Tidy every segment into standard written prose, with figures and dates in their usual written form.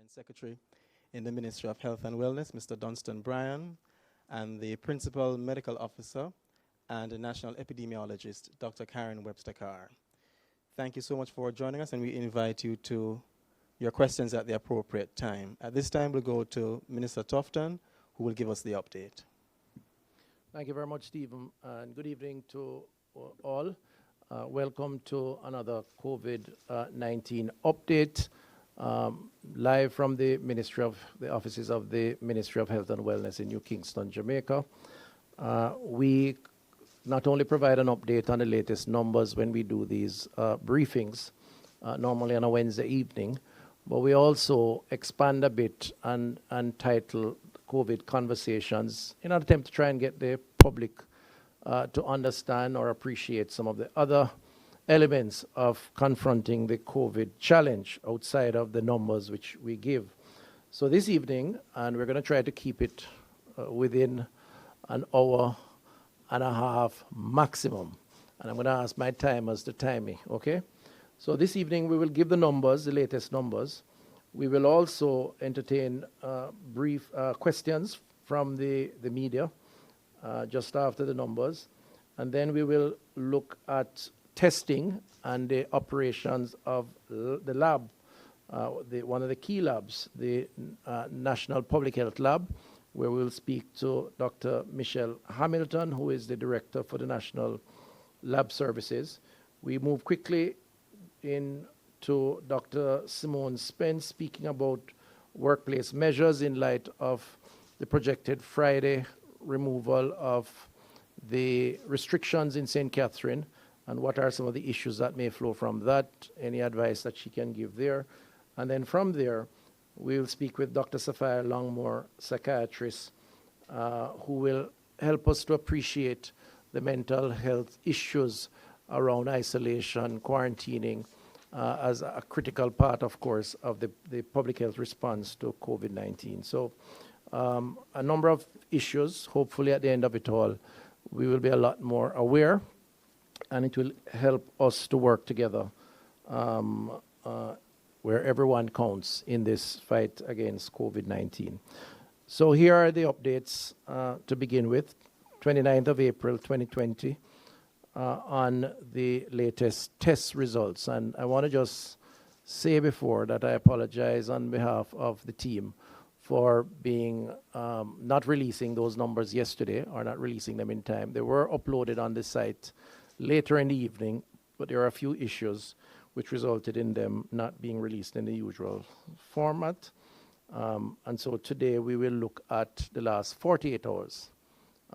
Permanent Secretary in the Ministry of Health and Wellness, Mr. Dunstan Bryan, and the Principal Medical Officer and the National Epidemiologist, Dr. Karen Webster Carr. Thank you so much for joining us, and we invite you to your questions at the appropriate time. At this time, we'll go to Minister Tufton, who will give us the update. Thank you very much, Stephen, and good evening to all. Welcome to another COVID-19 update, live from the offices of the Ministry of Health and Wellness in New Kingston, Jamaica. We not only provide an update on the latest numbers when we do these briefings, normally on a Wednesday evening, but we also expand a bit and title COVID Conversations in an attempt to try and get the public to understand or appreciate some of the other elements of confronting the COVID challenge outside of the numbers which we give. So this evening, and we're going to try to keep it within an hour and a half maximum. And I'm going to ask my timers to time me, okay? So this evening we will give the numbers, the latest numbers. We will also entertain brief questions from the media just after the numbers. And then we will look at testing and the operations of the lab, one of the key labs, the National Public Health Lab, where we will speak to Dr. Michelle Hamilton, who is the Director for the National Lab Services. We move quickly into Dr. Simone Spence speaking about workplace measures in light of the projected Friday removal of the restrictions in St. Catherine, and what are some of the issues that may flow from that, any advice that she can give there. And then from there, we'll speak with Dr. Sapphire Longmore, psychiatrist, who will help us to appreciate the mental health issues around isolation, quarantining, as a critical part, of course, of the public health response to COVID-19. So a number of issues. Hopefully at the end of it all, we will be a lot more aware, and it will help us to work together where everyone counts in this fight against COVID-19. So here are the updates to begin with. 29th of April 2020 on the latest test results. And I want to just say before that I apologize on behalf of the team for being not releasing those numbers yesterday, or not releasing them in time. They were uploaded on the site later in the evening, but there are a few issues which resulted in them not being released in the usual format. And so today we will look at the last 48 hours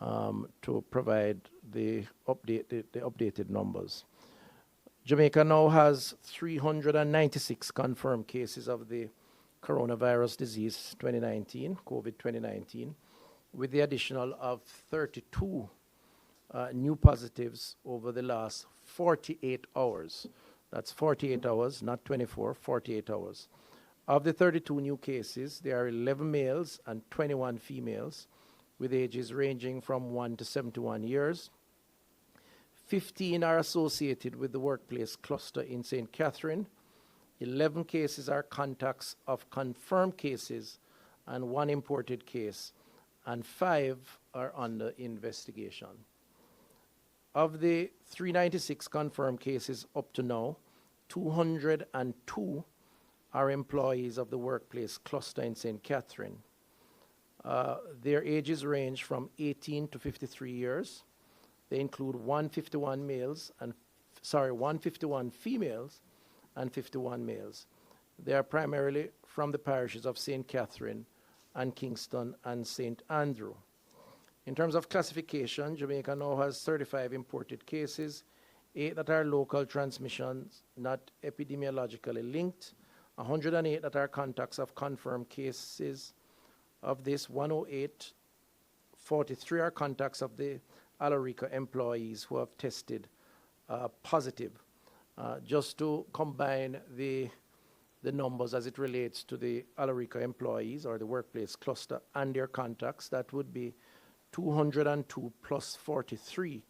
to provide the updated numbers. Jamaica now has 396 confirmed cases of the coronavirus disease 2019, COVID-2019, with the additional of 32 new positives over the last 48 hours. That's 48 hours, not 24, 48 hours. Of the 32 new cases, there are 11 males and 21 females, with ages ranging from 1 to 71 years. 15 are associated with the workplace cluster in St. Catherine. 11 cases are contacts of confirmed cases and 1 imported case, and 5 are under investigation. Of the 396 confirmed cases up to now, 202 are employees of the workplace cluster in St. Catherine. Their ages range from 18 to 53 years. They include 151 females and 51 males. They are primarily from the parishes of St. Catherine and Kingston and St. Andrew. In terms of classification, Jamaica now has 35 imported cases, 8 that are local transmissions, not epidemiologically linked, 108 that are contacts of confirmed cases. Of this, 108, 43 are contacts of the Alarica employees who have tested positive. Just to combine the numbers as it relates to the Alarica employees or the workplace cluster and their contacts, that would be 202 plus 43,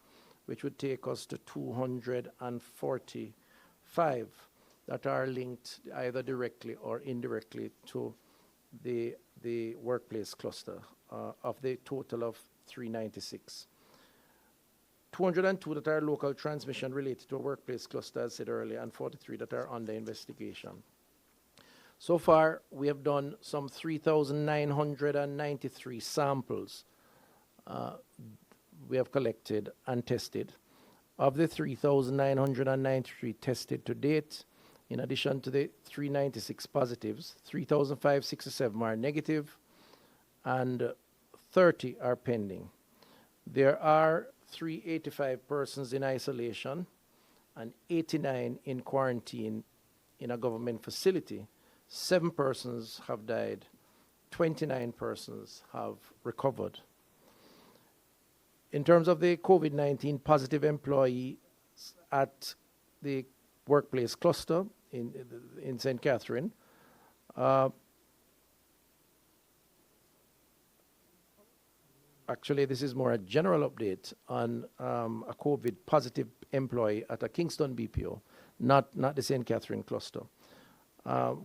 which would take us to 245 that are linked either directly or indirectly to the workplace cluster of the total of 396. 202 that are local transmission related to a workplace cluster, as said earlier, and 43 that are under investigation. So far, we have done some 3,993 samples we have collected and tested. Of the 3,993 tested to date, in addition to the 396 positives, 3,567 are negative and 30 are pending. There are 385 persons in isolation and 89 in quarantine in a government facility. 7 persons have died, 29 persons have recovered. In terms of the COVID-19 positive employee at the workplace cluster in St. Catherine, actually, this is more a general update on a COVID positive employee at a Kingston BPO, not the St. Catherine cluster.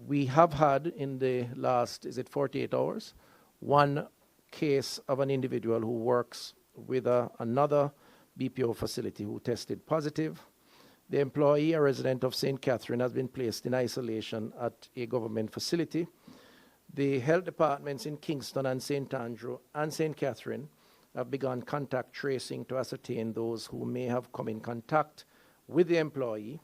We have had in the last, 48 hours, one case of an individual who works with another BPO facility who tested positive. The employee, a resident of St. Catherine, has been placed in isolation at a government facility. The health departments in Kingston and St. Andrew and St. Catherine have begun contact tracing to ascertain those who may have come in contact with the employee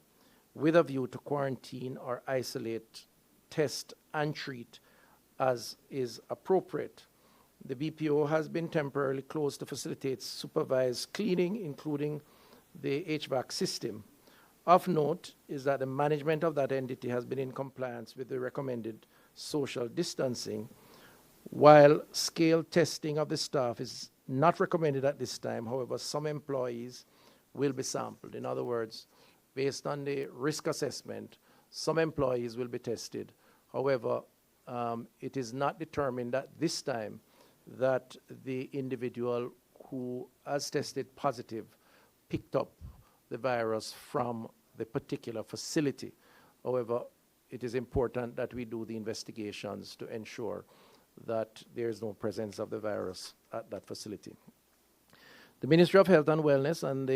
with a view to quarantine or isolate, test, and treat as is appropriate. The BPO has been temporarily closed to facilitate supervised cleaning, including the HVAC system. Of note is that the management of that entity has been in compliance with the recommended social distancing. While scale testing of the staff is not recommended at this time, however, some employees will be sampled. In other words, based on the risk assessment, some employees will be tested. However, it is not determined at this time that the individual who has tested positive picked up the virus from the particular facility. However, it is important that we do the investigations to ensure that there is no presence of the virus at that facility. The Ministry of Health and Wellness and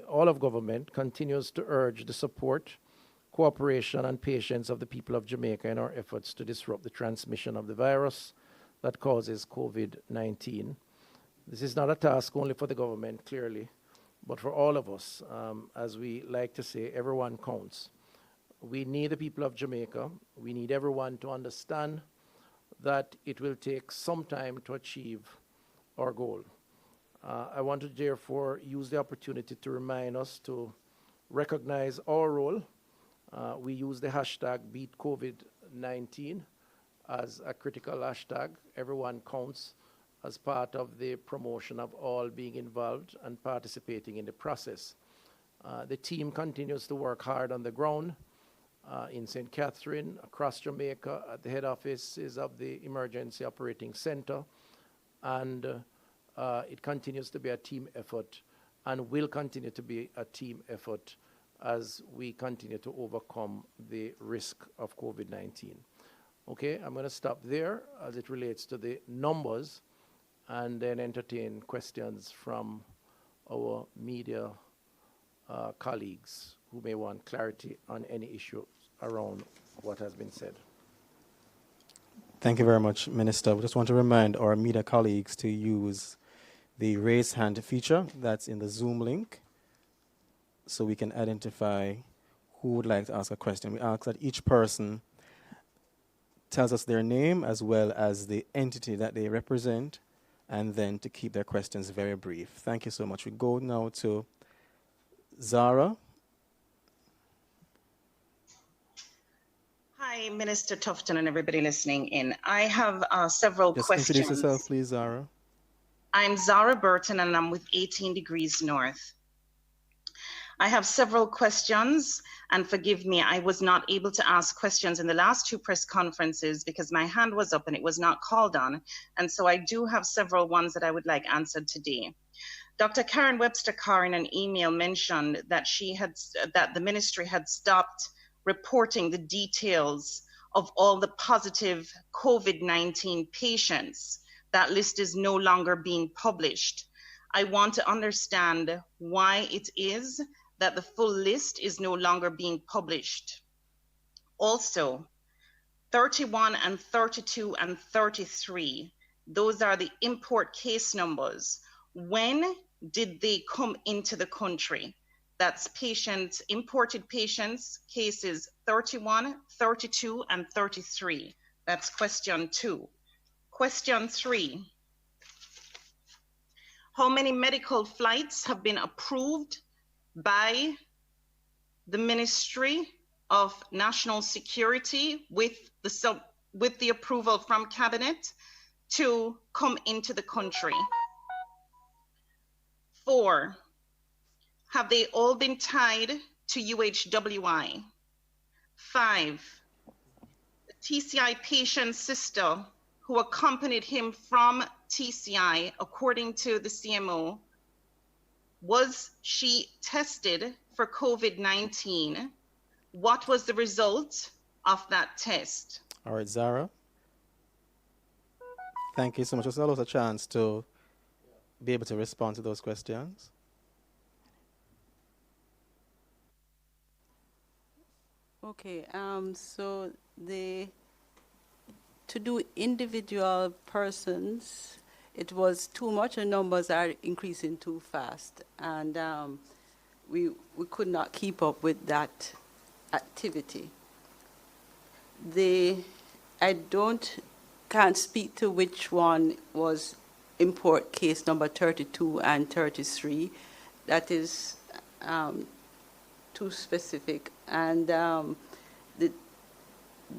all of government continues to urge the support, cooperation, and patience of the people of Jamaica in our efforts to disrupt the transmission of the virus that causes COVID-19. This is not a task only for the government, clearly, but for all of us. As we like to say, everyone counts. We need the people of Jamaica. We need everyone to understand that it will take some time to achieve our goal. I want to therefore use the opportunity to remind us to recognize our role. We use the hashtag #BeatCovid19 as a critical hashtag. Everyone counts as part of the promotion of all being involved and participating in the process. The team continues to work hard on the ground in St. Catherine, across Jamaica, at the head offices of the Emergency Operating Center, and it continues to be a team effort and will continue to be a team effort as we continue to overcome the risk of COVID-19. Okay, I'm going to stop there as it relates to the numbers and then entertain questions from our media colleagues who may want clarity on any issue around what has been said. Thank you very much, Minister. We just want to remind our media colleagues to use the raise hand feature that's in the Zoom link so we can identify who would like to ask a question. We ask that each person tells us their name as well as the entity that they represent, and then to keep their questions very brief. Thank you so much. We go now to Zara. Hi, Minister Tufton and everybody listening in. I have several questions. Introduce yourself, please, Zara. I'm Zara Burton, and I'm with 18 Degrees North. I have several questions, and forgive me, I was not able to ask questions in the last 2 press conferences because my hand was up and it was not called on. And so I do have several ones that I would like answered today. Dr. Karen Webster-Carr in an email mentioned that the ministry had stopped reporting the details of all the positive COVID-19 patients. That list is no longer being published. I want to understand why it is that the full list is no longer being published. Also, 31 and 32 and 33, those are the import case numbers. When did they come into the country? That's patients, imported patients, cases 31, 32, and 33. That's question 2. Question 3. How many medical flights have been approved by the Ministry of National Security with the approval from Cabinet to come into the country? 4. Have they all been tied to UHWI? 5. The TCI patient's sister who accompanied him from TCI, according to the CMO, was she tested for COVID-19? What was the result of that test? All right, Zara. Thank you so much. Just allow us a chance to be able to respond to those questions. Okay, so to do individual persons, it was too much, and numbers are increasing too fast, and we could not keep up with that activity. I can't speak to which one was import case number 32 and 33. That is too specific. And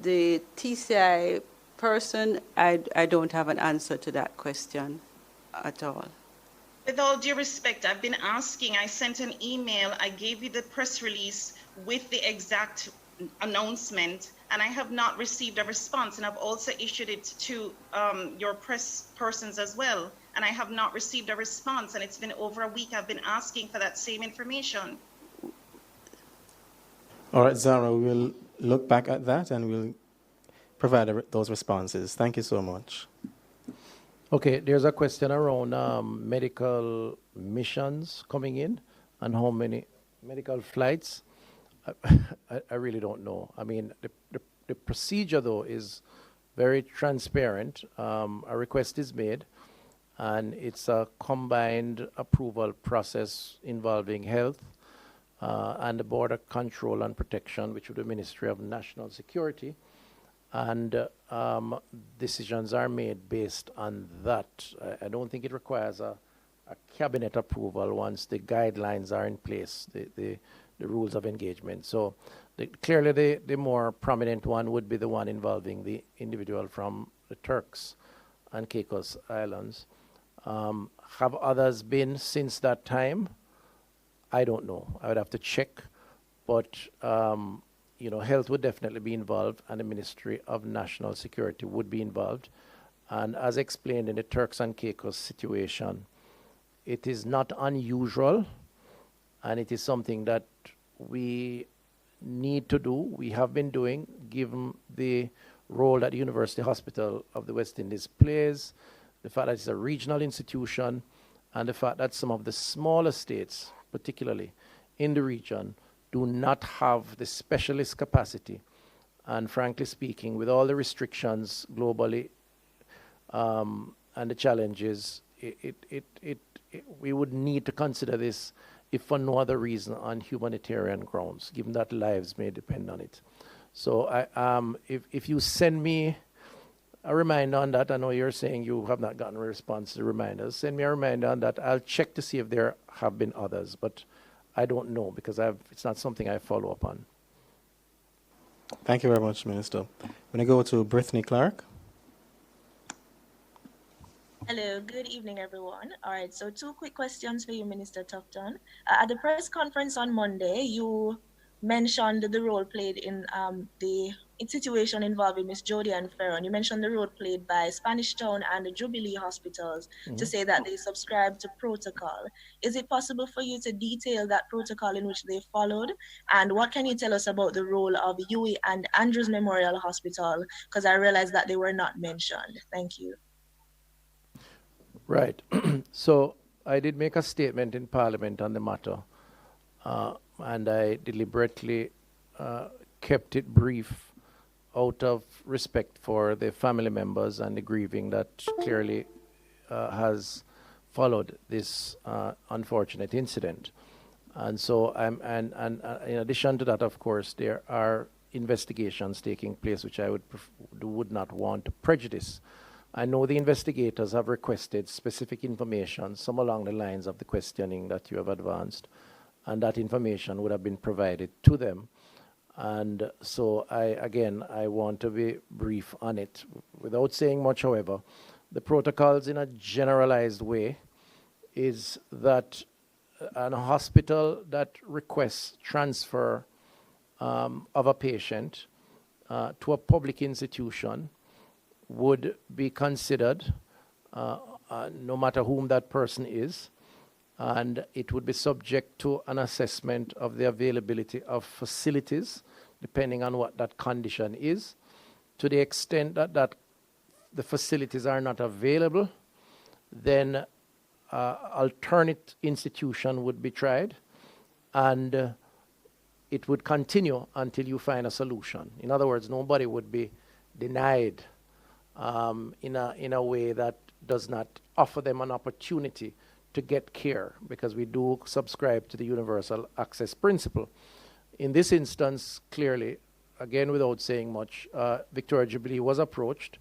the TCI person, I don't have an answer to that question at all. With all due respect, I've been asking, I sent an email, I gave you the press release with the exact announcement, and I have not received a response. And I've also issued it to your press persons as well, and I have not received a response. And it's been over a week I've been asking for that same information. All right, Zara, we will look back at that and we'll provide those responses. Thank you so much. Okay, there's a question around medical missions coming in and how many medical flights. I really don't know. I mean, the procedure, though, is very transparent. A request is made, and it's a combined approval process involving health and the Border Control and Protection, which is the Ministry of National Security. And decisions are made based on that. I don't think it requires a cabinet approval once the guidelines are in place, the rules of engagement. So clearly the more prominent one would be the one involving the individual from the Turks and Caicos Islands. Have others been since that time? I don't know. I would have to check. But health would definitely be involved, and the Ministry of National Security would be involved. And as explained in the Turks and Caicos situation, it is not unusual, and it is something that we need to do. We have been doing, given the role that the University Hospital of the West Indies plays, the fact that it's a regional institution, and the fact that some of the smaller states, particularly in the region, do not have the specialist capacity. And frankly speaking, with all the restrictions globally and the challenges, we would need to consider this, if for no other reason, on humanitarian grounds, given that lives may depend on it. So if you send me a reminder on that, I know you're saying you have not gotten a response to the reminders, send me a reminder on that. I'll check to see if there have been others, but I don't know because it's not something I follow up on. Thank you very much, Minister. I'm going to go to Brittany Clark. Hello, good evening, everyone. All right, so 2 quick questions for you, Minister Tufton. At the press conference on Monday, you mentioned the role played in the situation involving Miss Jody and Ferron. You mentioned the role played by Spanish Town and the Jubilee hospitals to say that they subscribe to protocol. Is it possible for you to detail that protocol in which they followed? And what can you tell us about the role of Huey and Andrews Memorial Hospital? Because I realized that they were not mentioned. Thank you. Right. So I did make a statement in Parliament on the matter, and I deliberately kept it brief out of respect for the family members and the grieving that clearly has followed this unfortunate incident. And so, in addition to that, of course, there are investigations taking place, which I would not want to prejudice. I know the investigators have requested specific information, some along the lines of the questioning that you have advanced, and that information would have been provided to them. And so I want to be brief on it. Without saying much, however, the protocols in a generalized way is that a hospital that requests transfer of a patient to a public institution would be considered, no matter whom that person is, and it would be subject to an assessment of the availability of facilities, depending on what that condition is. To the extent that the facilities are not available, then alternate institution would be tried, and it would continue until you find a solution. In other words, nobody would be denied in a way that does not offer them an opportunity to get care, because we do subscribe to the universal access principle. In this instance, clearly, again, without saying much, Victoria Jubilee was approached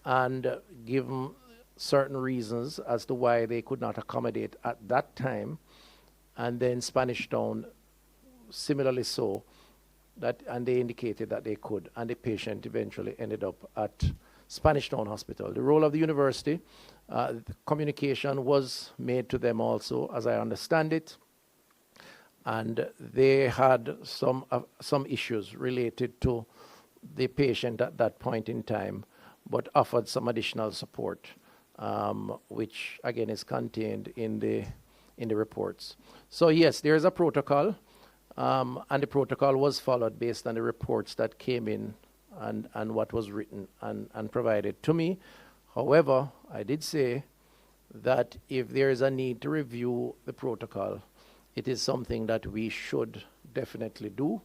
and given certain reasons as to why they could not accommodate at that time, and then Spanish Town similarly so, and they indicated that they could, and the patient eventually ended up at Spanish Town Hospital. The role of the university, the communication was made to them also, as I understand it, and they had some issues related to the patient at that point in time, but offered some additional support, which again is contained in the reports. So yes, there is a protocol, and the protocol was followed based on the reports that came in and what was written and provided to me. However, I did say that if there is a need to review the protocol, it is something that we should definitely do.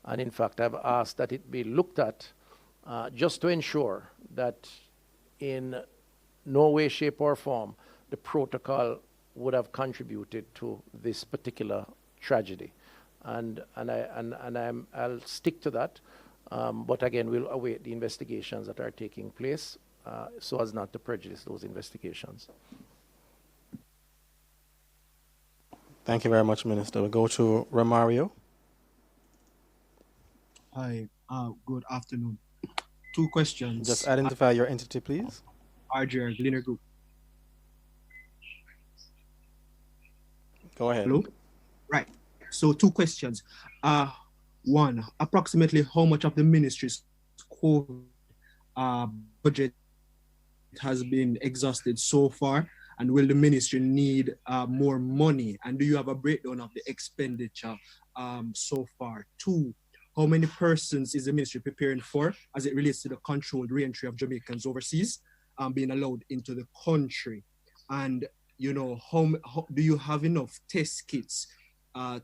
And in fact, I've asked that it be looked at just to ensure that in no way, shape, or form the protocol would have contributed to this particular tragedy. And I'll stick to that. But again, we'll await the investigations that are taking place so as not to prejudice those investigations. Thank you very much, Minister. We'll go to Romario. Hi, good afternoon. Two questions. Just identify your entity, please. RJ Gleaner Group. Go ahead. Hello? Right. So two questions. One, approximately how much of the ministry's COVID budget has been exhausted so far, and will the ministry need more money? And do you have a breakdown of the expenditure so far? Two, how many persons is the ministry preparing for as it relates to the controlled re-entry of Jamaicans overseas being allowed into the country? And you know, how do you have enough test kits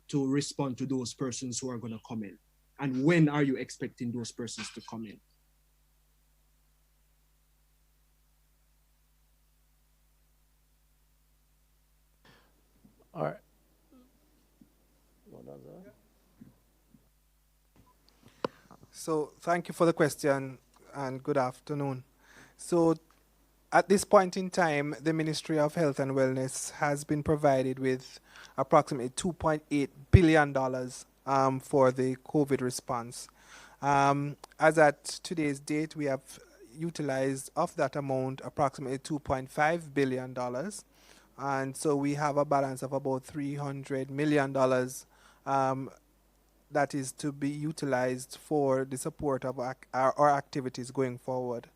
to respond to those persons who are going to come in? And when are you expecting those persons to come in? All right. So thank you for the question and good afternoon. So at this point in time, the Ministry of Health and Wellness has been provided with approximately $2.8 billion for the COVID response. As at today's date, we have utilized of that amount approximately $2.5 billion. And so we have a balance of about $300 million that is to be utilized for the support of our activities going forward.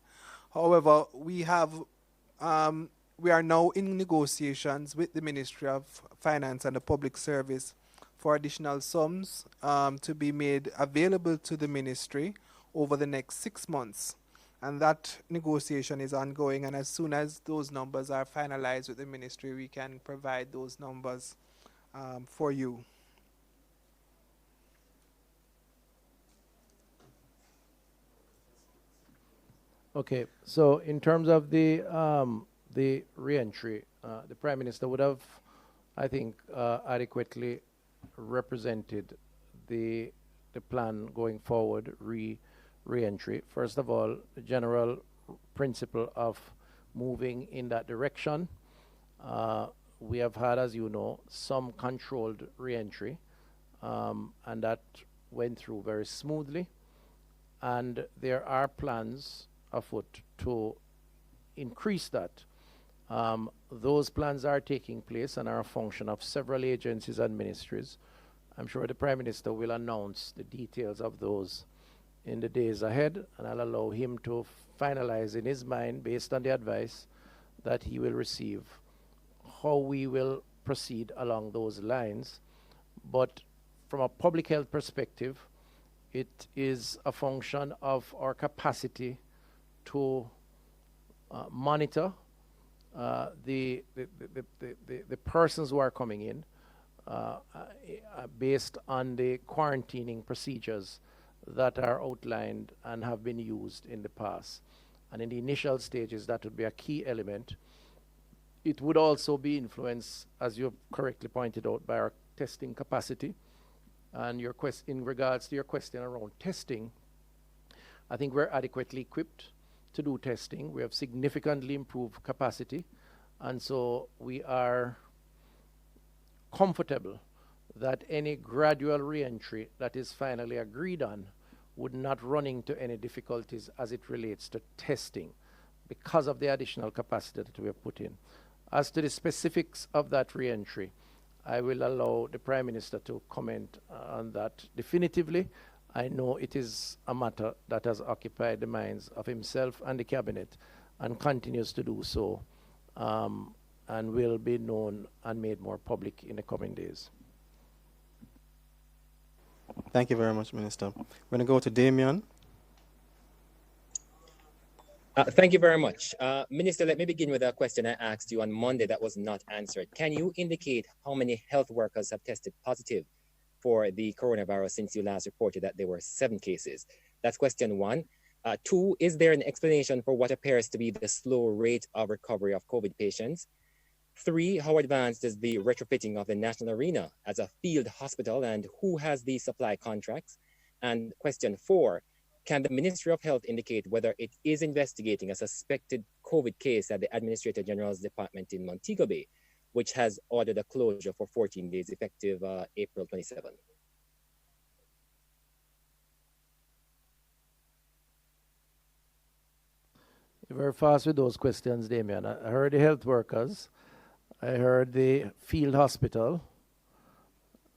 However, we are now in negotiations with the Ministry of Finance and the Public Service for additional sums to be made available to the ministry over the next 6 months. And that negotiation is ongoing, and as soon as those numbers are finalized with the ministry, we can provide those numbers for you. Okay, so in terms of the re-entry, the Prime Minister would have, I think, adequately represented the plan going forward, re-entry. First of all, the general principle of moving in that direction. We have had, as you know, some controlled re-entry, and that went through very smoothly. And there are plans afoot to increase that. Those plans are taking place and are a function of several agencies and ministries. I'm sure the Prime Minister will announce the details of those in the days ahead, and I'll allow him to finalize in his mind, based on the advice that he will receive, how we will proceed along those lines. But from a public health perspective, it is a function of our capacity to monitor the persons who are coming in based on the quarantining procedures that are outlined and have been used in the past. And in the initial stages, that would be a key element. It would also be influenced, as you correctly pointed out, by our testing capacity. And your in regards to your question around testing, I think we're adequately equipped to do testing. We have significantly improved capacity, and so we are comfortable that any gradual re-entry that is finally agreed on would not run into any difficulties as it relates to testing because of the additional capacity that we have put in. As to the specifics of that re-entry, I will allow the Prime Minister to comment on that definitively. I know it is a matter that has occupied the minds of himself and the Cabinet and continues to do so, and will be known and made more public in the coming days. Thank you very much, Minister. We're going to go to Damien. Thank you very much. Minister, let me begin with a question I asked you on Monday that was not answered. Can you indicate how many health workers have tested positive for the coronavirus since you last reported that there were 7 cases? That's question 1. 2, is there an explanation for what appears to be the slow rate of recovery of COVID patients? 3, how advanced is the retrofitting of the National Arena as a field hospital, and who has the supply contracts? And question 4, can the Ministry of Health indicate whether it is investigating a suspected COVID case at the Administrator General's Department in Montego Bay, which has ordered a closure for 14 days effective April 27? You're very fast with those questions, Damien. I heard the health workers. I heard the field hospital,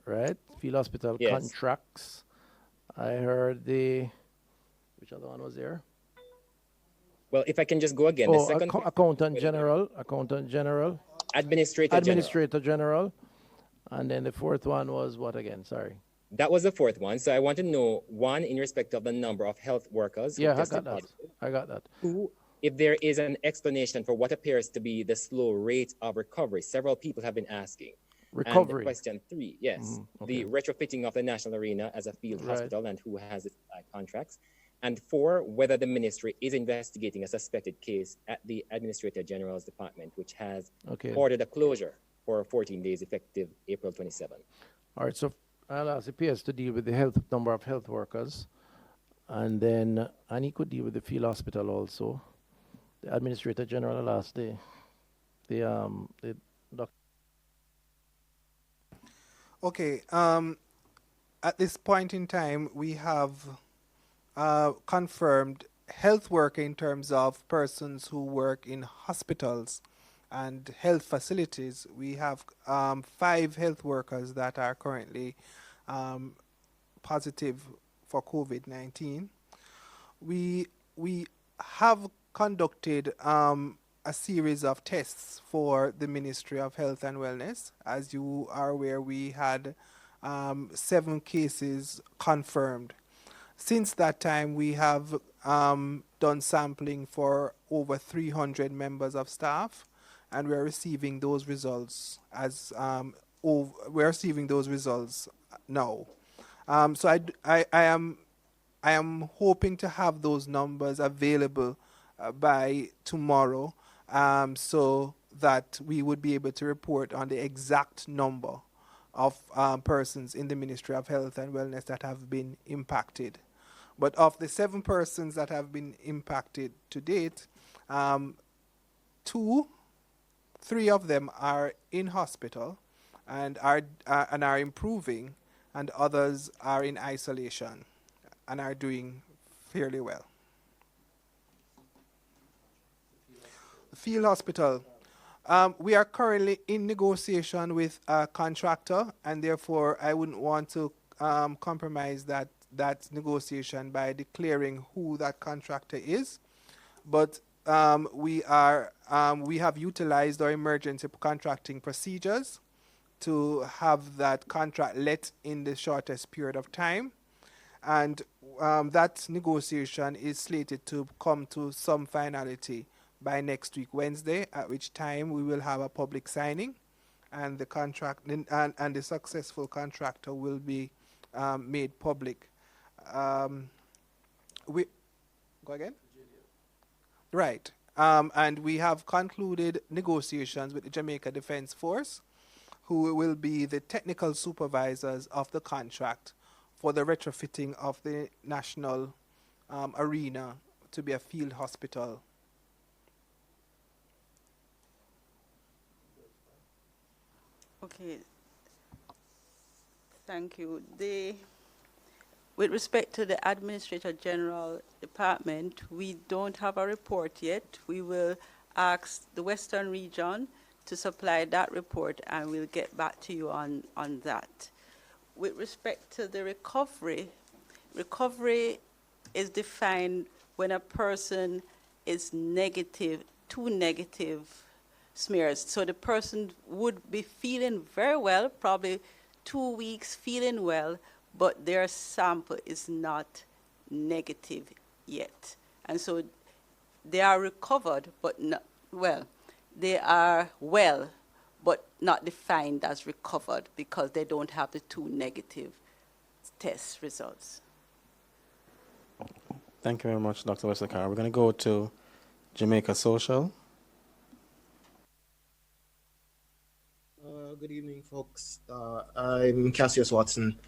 right? Field hospital contracts. I heard the, which other one was there? Well, if I can just go again. Oh, the second Accountant General. Administrator General. And then the fourth one was what again? Sorry. That was the fourth one. So I want to know, 1, in respect of the number of health workers. Yeah, I got that. 2, if there is an explanation for what appears to be the slow rate of recovery. Several people have been asking. Recovery. And question 3, yes, the retrofitting of the National Arena as a field hospital and who has its contracts. And 4, whether the ministry is investigating a suspected case at the Administrator General's Department, which has ordered a closure for 14 days effective April 27. All right, so I'll ask the PS to deal with the number of health workers, and then he could deal with the field hospital also. The Administrator General will ask the doctor. Okay, at this point in time, we have confirmed health worker in terms of persons who work in hospitals and health facilities. We have 5 health workers that are currently positive for COVID-19. We have conducted a series of tests for the Ministry of Health and Wellness. As you are aware, we had 7 cases confirmed. Since that time, we have done sampling for over 300 members of staff, and we're receiving those results we're receiving those results now. So I am hoping to have those numbers available by tomorrow, so that we would be able to report on the exact number of persons in the Ministry of Health and Wellness that have been impacted. But of the 7 persons that have been impacted to date, 3 of them are in hospital and are improving, and others are in isolation and are doing fairly well. The field hospital. We are currently in negotiation with a contractor, and therefore I wouldn't want to compromise that negotiation by declaring who that contractor is. But we have utilized our emergency contracting procedures to have that contract let in the shortest period of time. And that negotiation is slated to come to some finality by next week, Wednesday, at which time we will have a public signing, and the contract and the successful contractor will be made public. We go again? Right. And we have concluded negotiations with the Jamaica Defence Force, who will be the technical supervisors of the contract for the retrofitting of the national arena to be a field hospital. Okay. Thank you. With respect to the Administrator General Department, we don't have a report yet. We will ask the Western Region to supply that report, and we'll get back to you on that. With respect to the recovery is defined when a person is negative, 2 negative smears. So the person would be feeling very well, probably 2 weeks feeling well, but their sample is not negative yet. And so they are recovered, but not well. They are well, but not defined as recovered because they don't have the 2 negative test results. Thank you very much, Dr. Westercar. We're going to go to Jamaica Social. Good evening, folks. I'm Cassius Watson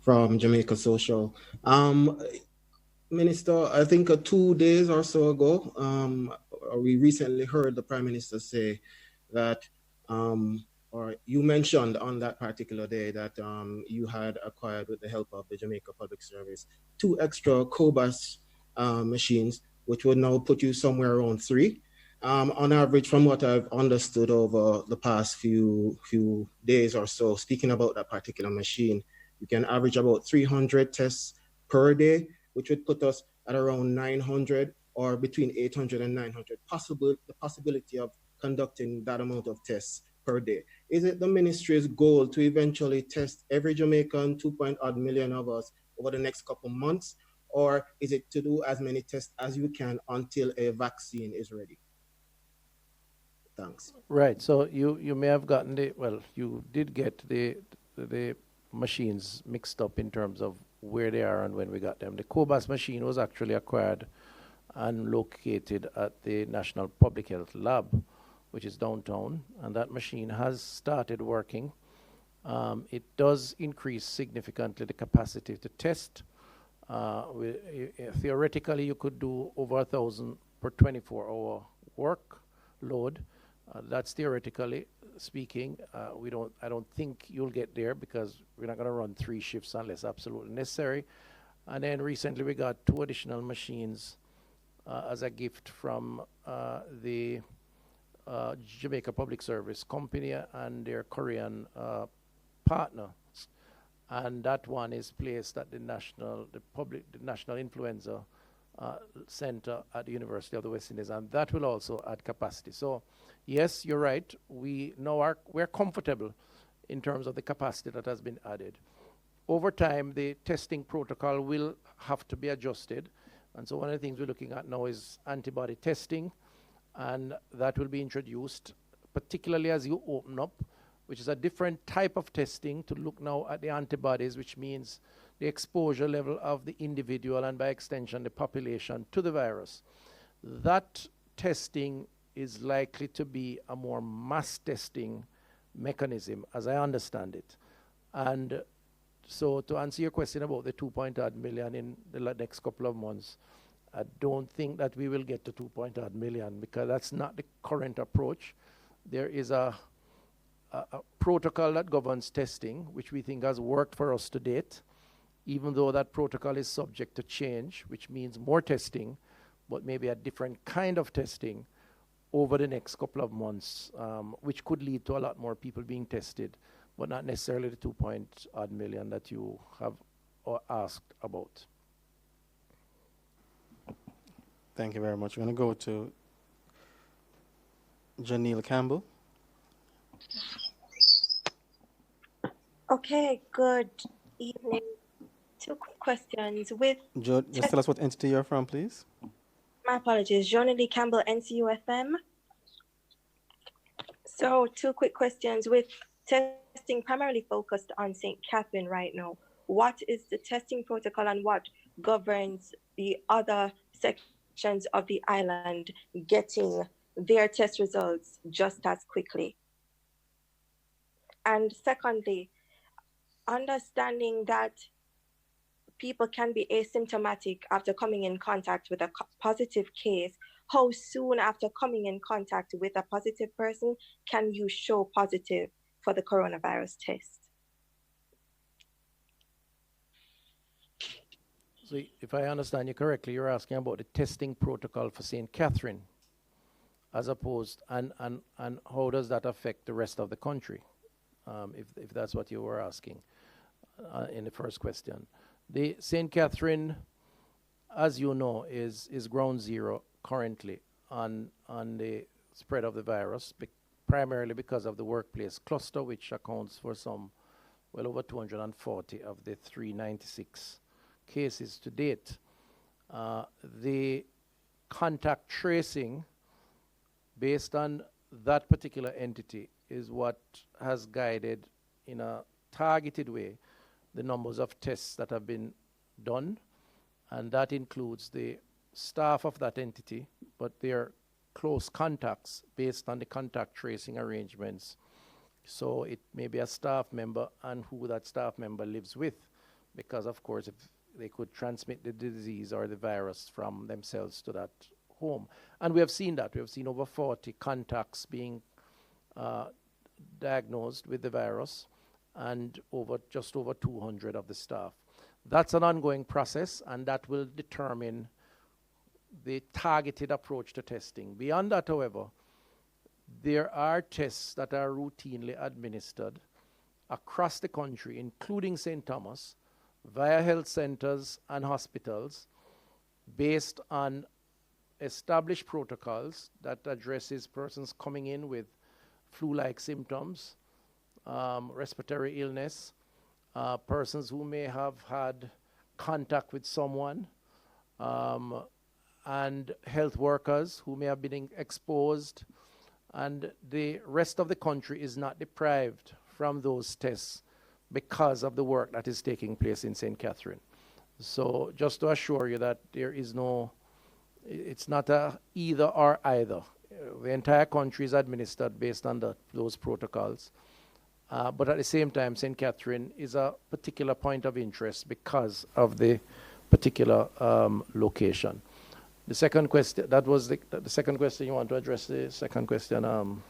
from Jamaica Social. Minister, I think 2 days or so ago, we recently heard the Prime Minister say that, or you mentioned on that particular day that you had acquired, with the help of the Jamaica Public Service, 2 extra Cobas machines, which would now put you somewhere around 3. On average, from what I've understood over the past few days or so, speaking about that particular machine, you can average about 300 tests per day, which would put us at around 900 or between 800 and 900, the possibility of conducting that amount of tests per day. Is it the ministry's goal to eventually test every Jamaican, 2.odd million of us, over the next couple months? Or is it to do as many tests as you can until a vaccine is ready? Thanks. Right. So you may have gotten you did get the machines mixed up in terms of where they are and when we got them. The Cobas machine was actually acquired and located at the National Public Health Lab, which is downtown, and that machine has started working. It does increase significantly the capacity to test. Theoretically, you could do over 1,000 per 24-hour workload. That's theoretically speaking. I don't think you'll get there because we're not going to run 3 shifts unless absolutely necessary. And then recently we got 2 additional machines as a gift from the Jamaica Public Service Company and their Korean partner. and that one is placed at the National Influenza Center at the University of the West Indies, and that will also add capacity. So, yes, you're right. We're comfortable in terms of the capacity that has been added. Over time, the testing protocol will have to be adjusted, and so one of the things we're looking at now is antibody testing, and that will be introduced, particularly as you open up, which is a different type of testing to look now at the antibodies, which means the exposure level of the individual and by extension the population to the virus. That testing is likely to be a more mass testing mechanism, as I understand it. And so to answer your question about the 2.8 million in the next couple of months, I don't think that we will get to 2.8 million because that's not the current approach. There is a protocol that governs testing, which we think has worked for us to date, even though that protocol is subject to change, which means more testing, but maybe a different kind of testing over the next couple of months, which could lead to a lot more people being tested, but not necessarily the 2.8 million that you have asked about. Thank you very much. We're going to go to Janelle Campbell. Okay, good evening. Two quick questions. Just tell us what entity you're from, please. My apologies. Jonely Campbell, NCUFM. So, two quick questions. With testing primarily focused on St. Catherine right now, what is the testing protocol and what governs the other sections of the island getting their test results just as quickly? And secondly, understanding that people can be asymptomatic after coming in contact with a positive case, how soon after coming in contact with a positive person can you show positive for the coronavirus test? So if I understand you correctly, you're asking about the testing protocol for St. Catherine, as opposed, and how does that affect the rest of the country, if that's what you were asking in the first question. The St. Catherine, as you know, is ground zero currently on the spread of the virus, primarily because of the workplace cluster, which accounts for well over 240 of the 396 cases to date. The contact tracing based on that particular entity is what has guided in a targeted way the numbers of tests that have been done, and that includes the staff of that entity, but their close contacts based on the contact tracing arrangements. So it may be a staff member and who that staff member lives with, because of course if they could transmit the disease or the virus from themselves to that home. And we have seen that. We have seen over 40 contacts being diagnosed with the virus, and just over 200 of the staff. That's an ongoing process, and that will determine the targeted approach to testing. Beyond that, however, there are tests that are routinely administered across the country, including St. Thomas, via health centers and hospitals, based on established protocols that addresses persons coming in with flu-like symptoms, respiratory illness, persons who may have had contact with someone, and health workers who may have been exposed, and the rest of the country is not deprived from those tests because of the work that is taking place in St. Catherine. So just to assure you that there is it's not a either or either. The entire country is administered based on those protocols. But at the same time, St. Catherine is a particular point of interest because of the particular location. The second question, that was the second question. You want to address the second question?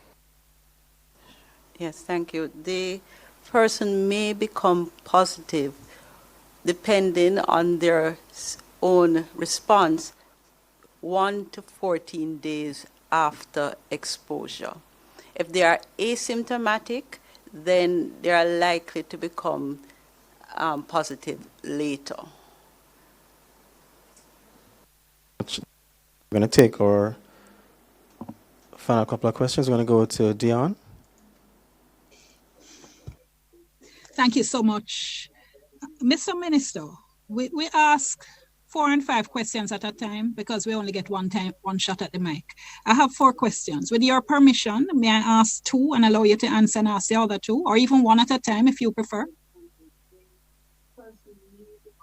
Yes, thank you. The person may become positive depending on their own response 1 to 14 days after exposure. If they are asymptomatic, then they are likely to become positive later. We're going to take our final couple of questions. We're going to go to Dion. Thank you so much. Mr. Minister, we ask 4 and 5 questions at a time because we only get one shot at the mic. I have 4 questions. With your permission, may I ask 2 and allow you to answer and ask the other 2, or even 1 at a time if you prefer?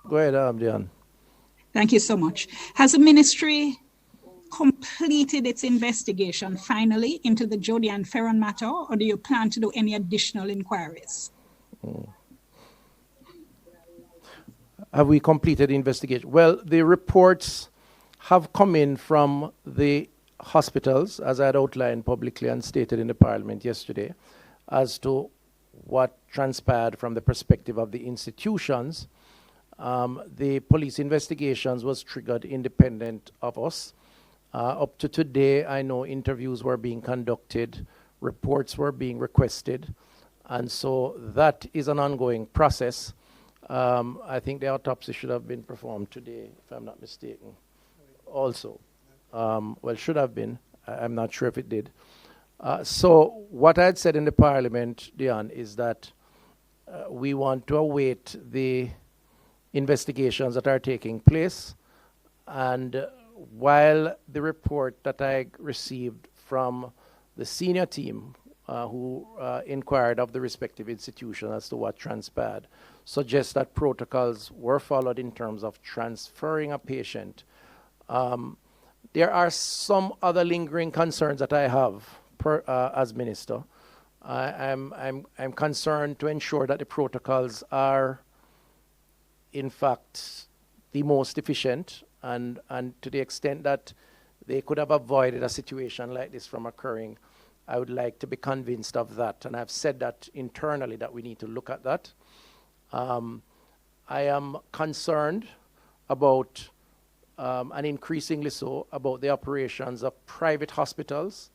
Go ahead, Dion. Thank you so much. Has the ministry completed its investigation finally into the Jody and Ferron matter, or do you plan to do any additional inquiries? Have we completed the investigation? Well, the reports have come in from the hospitals, as I had outlined publicly and stated in the Parliament yesterday, as to what transpired from the perspective of the institutions. The police investigations was triggered independent of us. Up to today, I know interviews were being conducted, reports were being requested, and so that is an ongoing process. I think the autopsy should have been performed today, if I'm not mistaken, also. Well, should have been. I'm not sure if it did. So what I had said in the Parliament, Dion, is that we want to await the investigations that are taking place. And while the report that I received from the senior team who inquired of the respective institution as to what transpired suggests that protocols were followed in terms of transferring a patient. There are some other lingering concerns that I have as minister. I'm concerned to ensure that the protocols are, in fact, the most efficient, and to the extent that they could have avoided a situation like this from occurring, I would like to be convinced of that. And I've said that internally that we need to look at that. I am concerned about, and increasingly so, about the operations of private hospitals.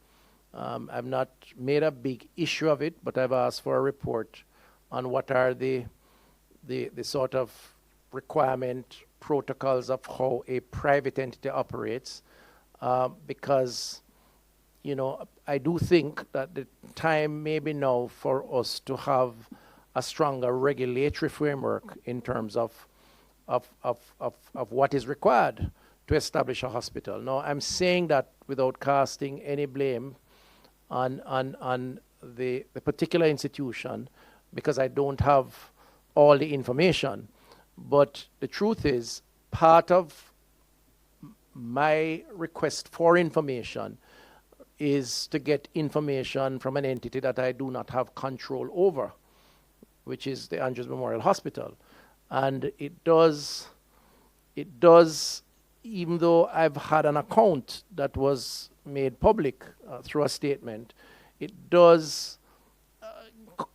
I've not made a big issue of it, but I've asked for a report on what are the sort of requirement protocols of how a private entity operates, because, you know, I do think that the time may be now for us to have a stronger regulatory framework in terms of what is required to establish a hospital. Now, I'm saying that without casting any blame on the particular institution, because I don't have all the information. But the truth is, part of my request for information is to get information from an entity that I do not have control over, which is the Andrews Memorial Hospital. And it does, even though I've had an account that was made public through a statement, it does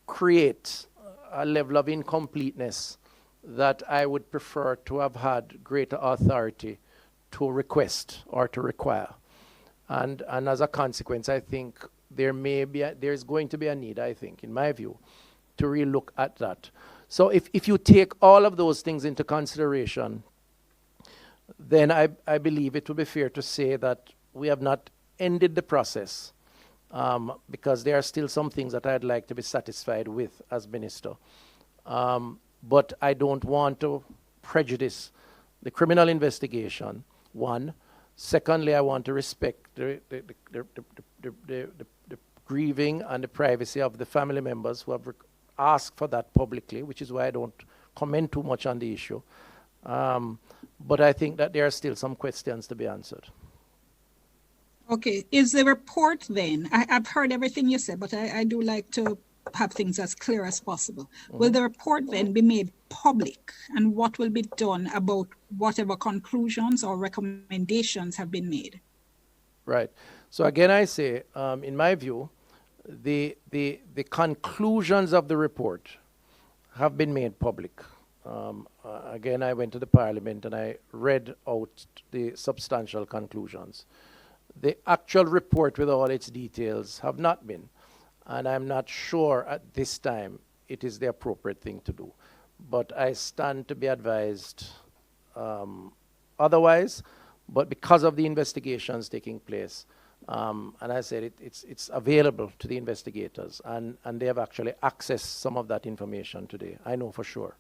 create a level of incompleteness that I would prefer to have had greater authority to request or to require. And as a consequence, I think there's going to be a need, I think, in my view, to relook at that. So if you take all of those things into consideration, then I believe it would be fair to say that we have not ended the process, because there are still some things that I'd like to be satisfied with as minister. But I don't want to prejudice the criminal investigation, one. Secondly, I want to respect the grieving and the privacy of the family members who have asked for that publicly, which is why I don't comment too much on the issue. But I think that there are still some questions to be answered. Okay, is the report then, I've heard everything you said, but I do like to have things as clear as possible. Mm-hmm. Will the report then be made public, and what will be done about whatever conclusions or recommendations have been made? Right. So again, I say, in my view, the conclusions of the report have been made public. Again, I went to the Parliament and I read out the substantial conclusions. The actual report with all its details have not been. And I'm not sure at this time it is the appropriate thing to do. but I stand to be advised otherwise. But because of the investigations taking place, and I said it's available to the investigators, and they have actually accessed some of that information today. I know for sure.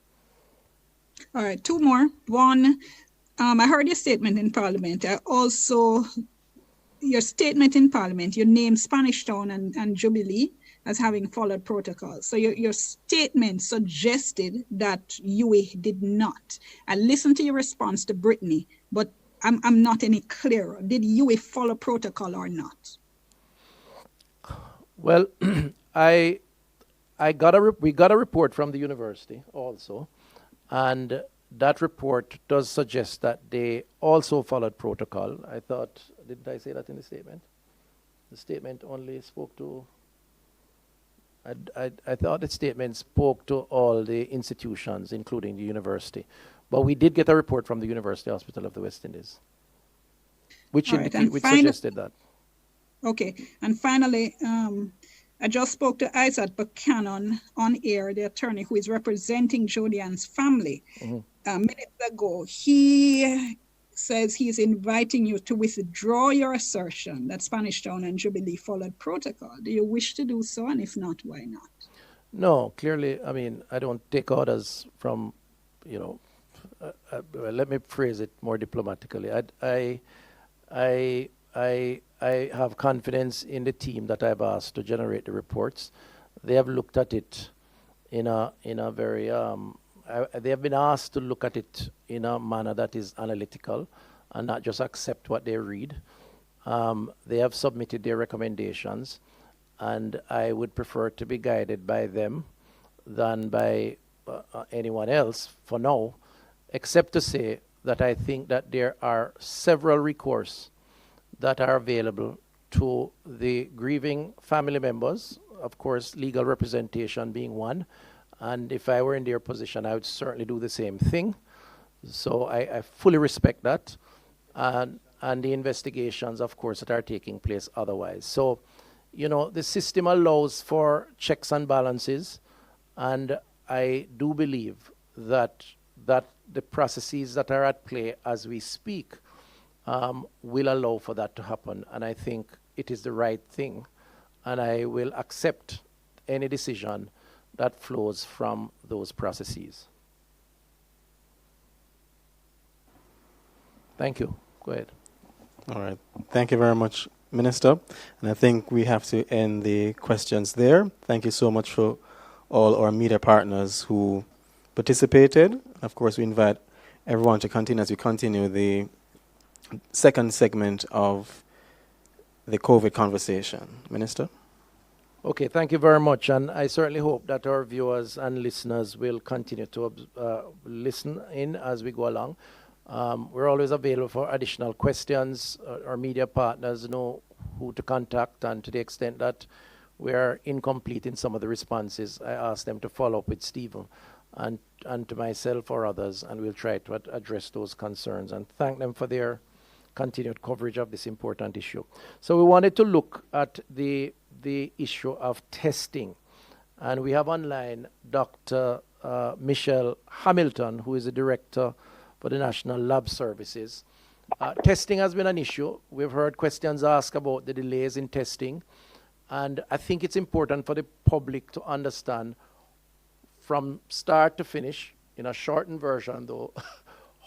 All right, two more. One, I heard your statement in Parliament. I also, your statement in Parliament, you named Spanish Town and Jubilee as having followed protocol. So your statement suggested that UWI did not. I listened to your response to Brittany, but I'm not any clearer. Did UWI follow protocol or not? Well, we got a report from the university also, and that report does suggest that they also followed protocol. I thought, did I say that in the statement? The statement only spoke to, I thought the statement spoke to all the institutions, including the university. But we did get a report from the University Hospital of the West Indies, which suggested that. Okay, and finally, I just spoke to Isaac Buchanan on air, the attorney who is representing Jodian's family. Minutes ago, he says he's inviting you to withdraw your assertion that Spanish Town and Jubilee followed protocol. Do you wish to do so? And if not, why not? No, clearly, I mean, I don't take orders from, well, let me phrase it more diplomatically. I have confidence in the team that I've asked to generate the reports. They have looked at it in a very they have been asked to look at it in a manner that is analytical and not just accept what they read. They have submitted their recommendations, and I would prefer to be guided by them than by anyone else for now, except to say that I think that there are several recourse that are available to the grieving family members, of course, legal representation being one. And if I were in their position, I would certainly do the same thing. So I fully respect that. And the investigations, of course, that are taking place otherwise. So, the system allows for checks and balances. And I do believe that the processes that are at play as we speak will allow for that to happen. And I think it is the right thing. And I will accept any decision that flows from those processes. Thank you. Go ahead. All right. Thank you very much, Minister. And I think we have to end the questions there. Thank you so much for all our media partners who participated. Of course, we invite everyone to continue as we continue the second segment of the COVID conversation. Minister? Okay, thank you very much. And I certainly hope that our viewers and listeners will continue to listen in as we go along. We're always available for additional questions. Our media partners know who to contact, and to the extent that we are incomplete in some of the responses, I ask them to follow up with Stephen and to myself or others, and we'll try to address those concerns and thank them for their continued coverage of this important issue. So we wanted to look at the issue of testing, and we have online Dr. Michelle Hamilton, who is the director for the National Lab Services. Testing has been an issue. We've heard questions asked about the delays in testing, and I think it's important for the public to understand from start to finish, in a shortened version though,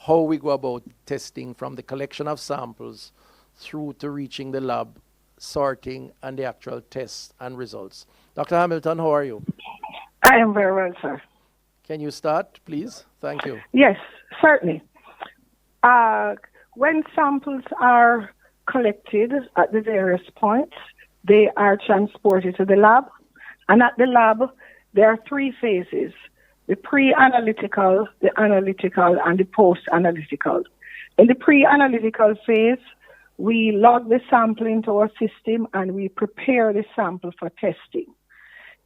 how we go about testing from the collection of samples through to reaching the lab, sorting, and the actual tests and results. Dr. Hamilton, how are you? I am very well, sir. Can you start, please? Thank you. Yes, certainly. When samples are collected at the various points, they are transported to the lab. And at the lab, there are three phases: the pre-analytical, the analytical, and the post-analytical. In the pre-analytical phase, we log the sample into our system and we prepare the sample for testing.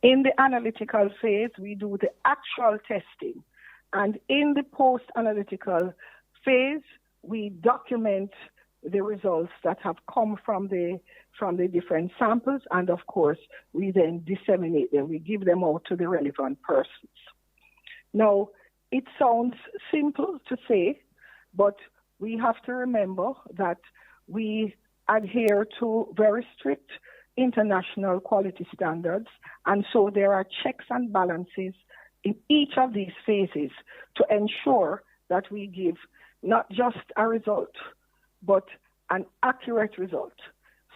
In the analytical phase, we do the actual testing. And in the post-analytical phase, we document the results that have come from the different samples, and of course, we then disseminate them. We give them out to the relevant persons. Now, it sounds simple to say, but we have to remember that we adhere to very strict international quality standards, and so there are checks and balances in each of these phases to ensure that we give not just a result, but an accurate result.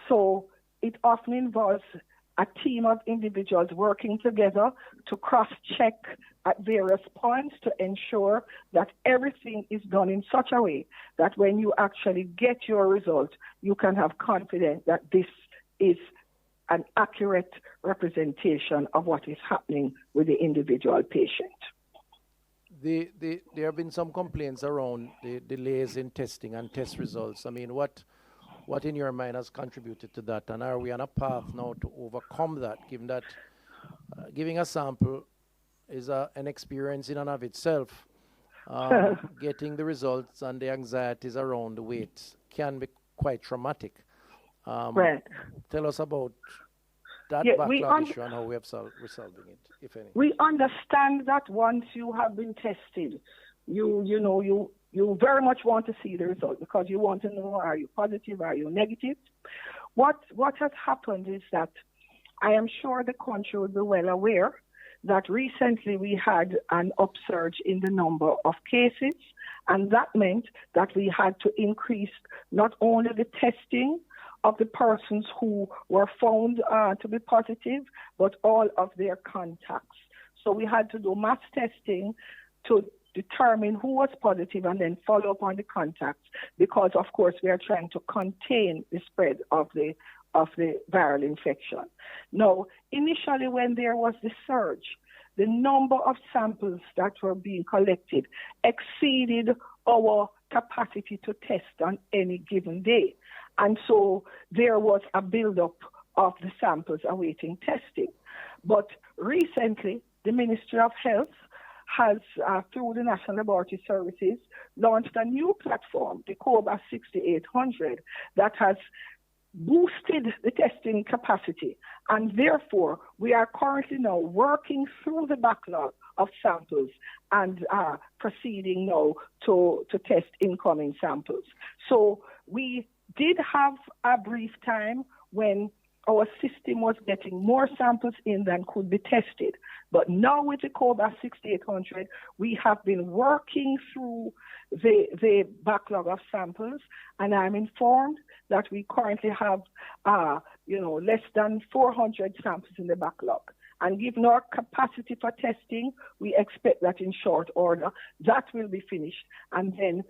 So it often involves a team of individuals working together to cross-check at various points to ensure that everything is done in such a way that when you actually get your result, you can have confidence that this is an accurate representation of what is happening with the individual patient. There have been some complaints around the delays in testing and test results. I mean, what in your mind has contributed to that? And are we on a path now to overcome that, given that giving a sample is an experience in and of itself? Getting the results and the anxieties around the wait can be quite traumatic. Right. Tell us about that backlog issue and how we have resolving it, if any. We understand that once you have been tested, you very much want to see the result because you want to know, are you positive, are you negative? What has happened is that I am sure the country will be well aware that recently we had an upsurge in the number of cases, and that meant that we had to increase not only the testing of the persons who were found to be positive, but all of their contacts. So we had to do mass testing to determine who was positive and then follow up on the contacts because, of course, we are trying to contain the spread of the viral infection. Now, initially when there was the surge, the number of samples that were being collected exceeded our capacity to test on any given day. And so there was a buildup of the samples awaiting testing. But recently, the Ministry of Health has, through the National Laboratory Services, launched a new platform, the COBA 6800, that has boosted the testing capacity. And therefore, we are currently now working through the backlog of samples and proceeding now to test incoming samples. So we did have a brief time when our system was getting more samples in than could be tested. But now with the COBA 6800, we have been working through the backlog of samples, and I'm informed that we currently have, less than 400 samples in the backlog. And given our capacity for testing, we expect that in short order, that will be finished. And then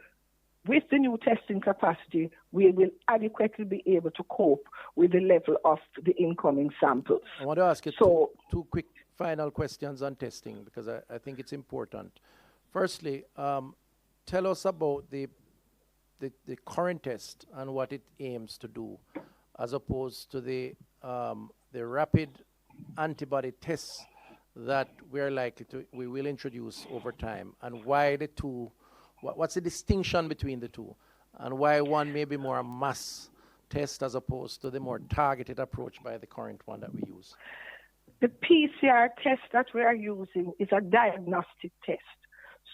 with the new testing capacity, we will adequately be able to cope with the level of the incoming samples. I want to ask you two quick final questions on testing because I think it's important. Firstly, tell us about the current test and what it aims to do, as opposed to the rapid antibody tests that we will introduce over time, and why the two. What's the distinction between the two, and why one may be more a mass test as opposed to the more targeted approach by the current one that we use? The PCR test that we are using is a diagnostic test.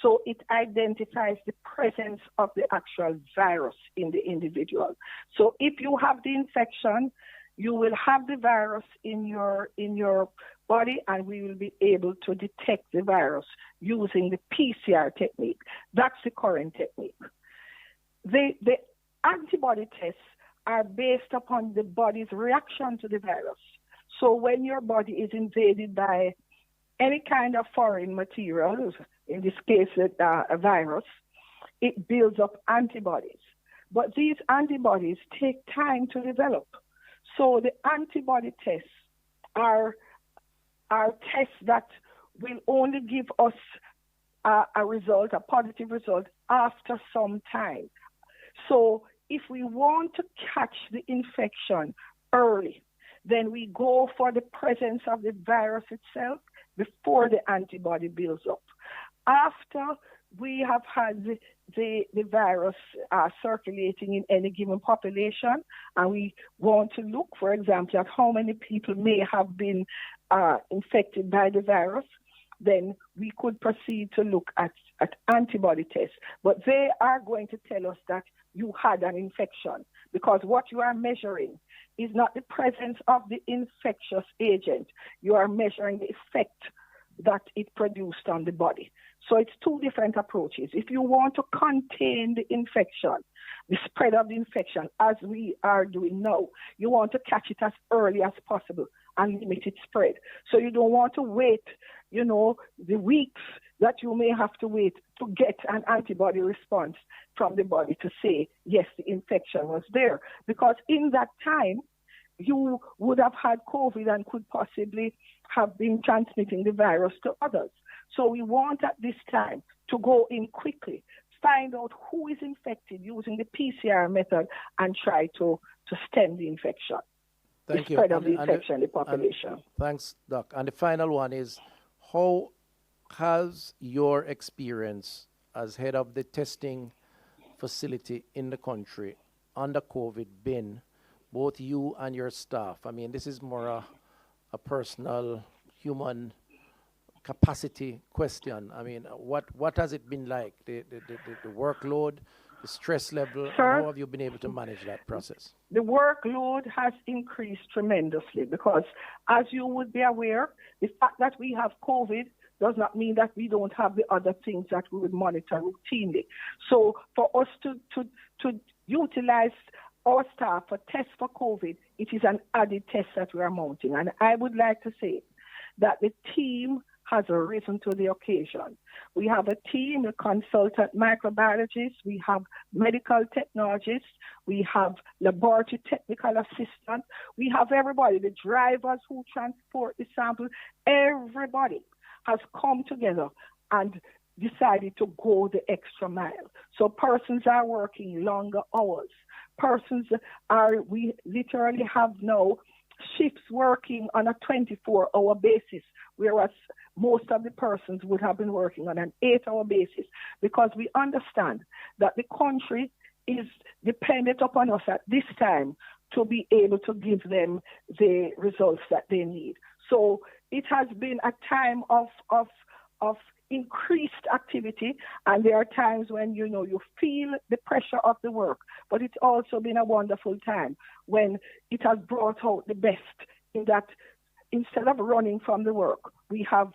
So it identifies the presence of the actual virus in the individual. So if you have the infection, you will have the virus in your body, and we will be able to detect the virus using the PCR technique. That's the current technique. The antibody tests are based upon the body's reaction to the virus. So when your body is invaded by any kind of foreign material, in this case a virus, it builds up antibodies. But these antibodies take time to develop. So the antibody tests are tests that will only give us a result, a positive result, after some time. So if we want to catch the infection early, then we go for the presence of the virus itself before the antibody builds up. After we have had the virus circulating in any given population, and we want to look, for example, at how many people may have been infected by the virus, then we could proceed to look at at antibody tests, but they are going to tell us that you had an infection, because what you are measuring is not the presence of the infectious agent. You are measuring the effect that it produced on the body. So it's two different approaches. If you want to contain the infection, the spread of the infection, as we are doing now, you want to catch it as early as possible and limit its spread. So you don't want to wait, the weeks that you may have to wait to get an antibody response from the body to say, yes, the infection was there. Because in that time, you would have had COVID and could possibly have been transmitting the virus to others. So we want at this time to go in quickly, find out who is infected using the PCR method and try to stem the infection. Thank you. Spread of the infection in the population. Thanks, Doc. And the final one is, how has your experience as head of the testing facility in the country under COVID been, both you and your staff? I mean, this is more a personal, human capacity question. I mean, what has it been like? The workload, the stress level, Sir, how have you been able to manage that process? The workload has increased tremendously because, as you would be aware, the fact that we have COVID does not mean that we don't have the other things that we would monitor routinely. So for us to utilize our staff for tests for COVID, it is an added test that we are mounting. And I would like to say that the team has risen to the occasion. We have a team of consultant microbiologists, we have medical technologists, we have laboratory technical assistants, we have everybody, the drivers who transport the sample, everybody has come together and decided to go the extra mile. So persons are working longer hours. We literally have now shifts working on a 24-hour basis, whereas most of the persons would have been working on an 8-hour basis, because we understand that the country is dependent upon us at this time to be able to give them the results that they need. So it has been a time of increased activity, and there are times when you feel the pressure of the work, but it's also been a wonderful time when it has brought out the best, in that instead of running from the work, we have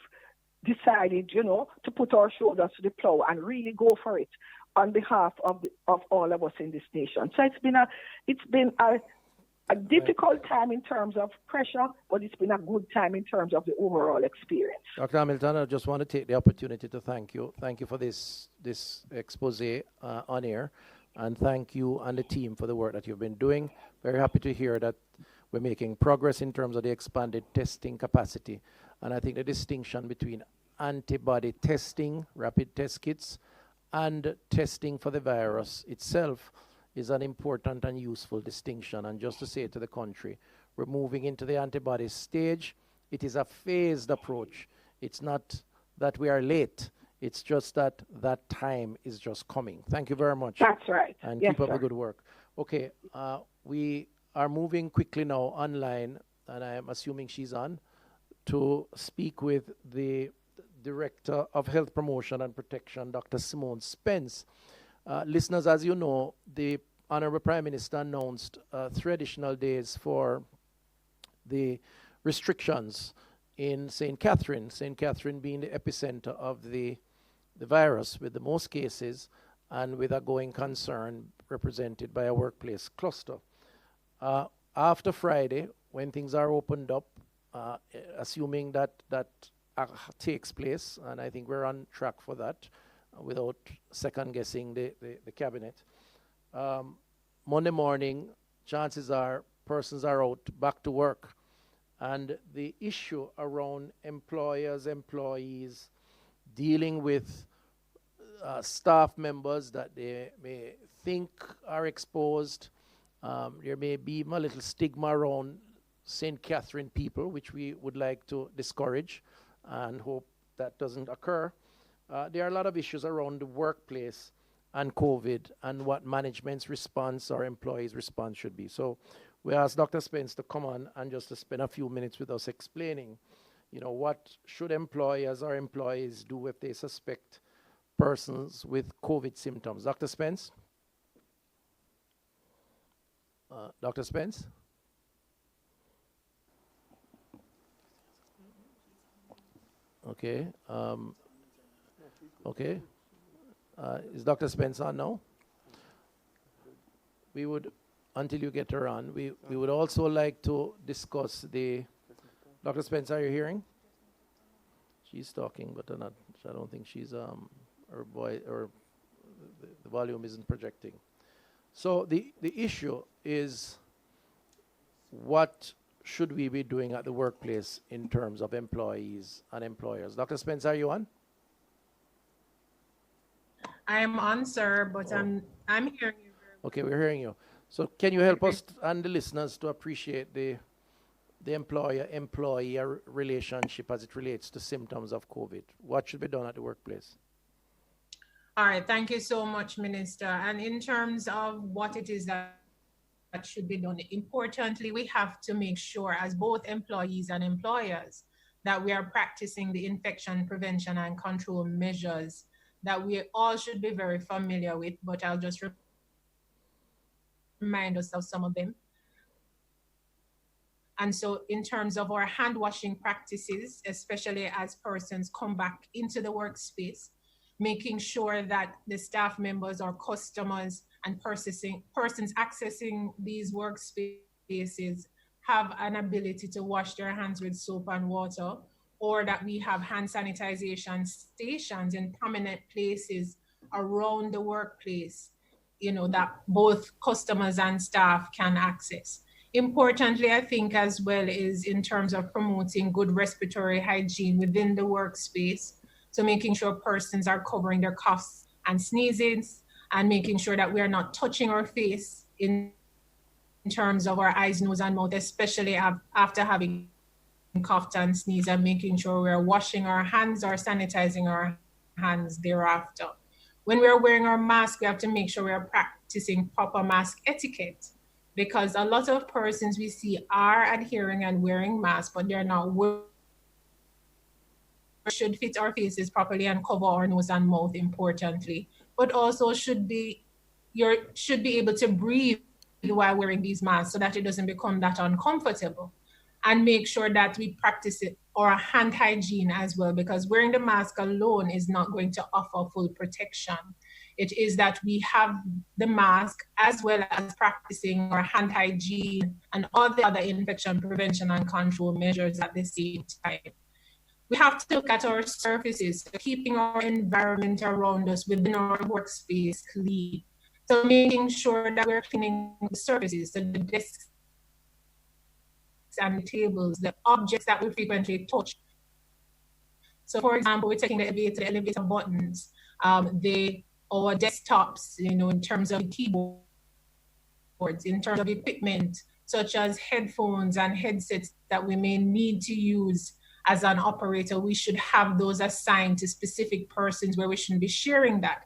decided to put our shoulders to the plow and really go for it on behalf of all of us in this nation. So it's been a difficult time in terms of pressure, but it's been a good time in terms of the overall experience. Dr. Hamilton, I just want to take the opportunity to thank you. Thank you for this expose on air, and thank you and the team for the work that you've been doing. Very happy to hear that we're making progress in terms of the expanded testing capacity. And I think the distinction between antibody testing, rapid test kits, and testing for the virus itself is an important and useful distinction. And just to say to the country, we're moving into the antibody stage. It is a phased approach. It's not that we are late. It's just that time is just coming. Thank you very much. That's right. And yes, keep up sir. the good work. Okay, we are moving quickly now online, and I am assuming she's on, to speak with the Director of Health Promotion and Protection, Dr. Simone Spence. Listeners, as you know, the Honorable Prime Minister announced 3 additional days for the restrictions in St. Catherine being the epicenter of the virus with the most cases and with a going concern represented by a workplace cluster. After Friday, when things are opened up, assuming that takes place, and I think we're on track for that, without second-guessing the cabinet. Monday morning, chances are persons are out back to work, and the issue around employers, employees, dealing with staff members that they may think are exposed. There may be a little stigma around St. Catherine people, which we would like to discourage and hope that doesn't occur. There are a lot of issues around the workplace and COVID and what management's response or employees' response should be. So we asked Dr. Spence to come on and just to spend a few minutes with us explaining, what should employers or employees do if they suspect persons with COVID symptoms. Dr. Spence? Dr. Spence? Okay. Okay. Is Dr. Spence on now? We would, until you get her on, we would also like to discuss the, Dr. Spence, are you hearing? She's talking, but I don't think she's, her voice, or the volume isn't projecting. So the issue is, what should we be doing at the workplace in terms of employees and employers? Dr. Spence, are you on? I am on, sir, but I'm hearing you. Okay, we're hearing you. So can you help us and the listeners to appreciate the employer-employee relationship as it relates to symptoms of COVID? What should be done at the workplace? All right, thank you so much, Minister. And in terms of what it is that should be done, importantly, we have to make sure as both employees and employers that we are practicing the infection prevention and control measures that we all should be very familiar with, but I'll just remind us of some of them. And so in terms of our hand washing practices, especially as persons come back into the workspace, making sure that the staff members or customers and persons accessing these workspaces have an ability to wash their hands with soap and water, or that we have hand sanitization stations in prominent places around the workplace, you know, that both customers and staff can access. Importantly, I think as well is in terms of promoting good respiratory hygiene within the workspace. So making sure persons are covering their coughs and sneezes, and making sure that we are not touching our face in terms of our eyes, nose, and mouth, especially after having coughed and sneezed, and making sure we are washing our hands or sanitizing our hands thereafter. When we are wearing our mask, we have to make sure we are practicing proper mask etiquette, because a lot of persons we see are adhering and wearing masks, but they're not wearing. Should fit our faces properly and cover our nose and mouth, importantly, but also should be able to breathe while wearing these masks so that it doesn't become that uncomfortable. And make sure that we practice it or hand hygiene as well, because wearing the mask alone is not going to offer full protection. It is that we have the mask as well as practicing our hand hygiene and all the other infection prevention and control measures at the same time. We have to look at our surfaces, keeping our environment around us within our workspace clean. So making sure that we're cleaning the surfaces, so the desks and the tables, the objects that we frequently touch. So for example, we're taking the elevator buttons, our desktops, you know, in terms of keyboards, in terms of equipment, such as headphones and headsets that we may need to use as an operator. We should have those assigned to specific persons where we shouldn't be sharing that.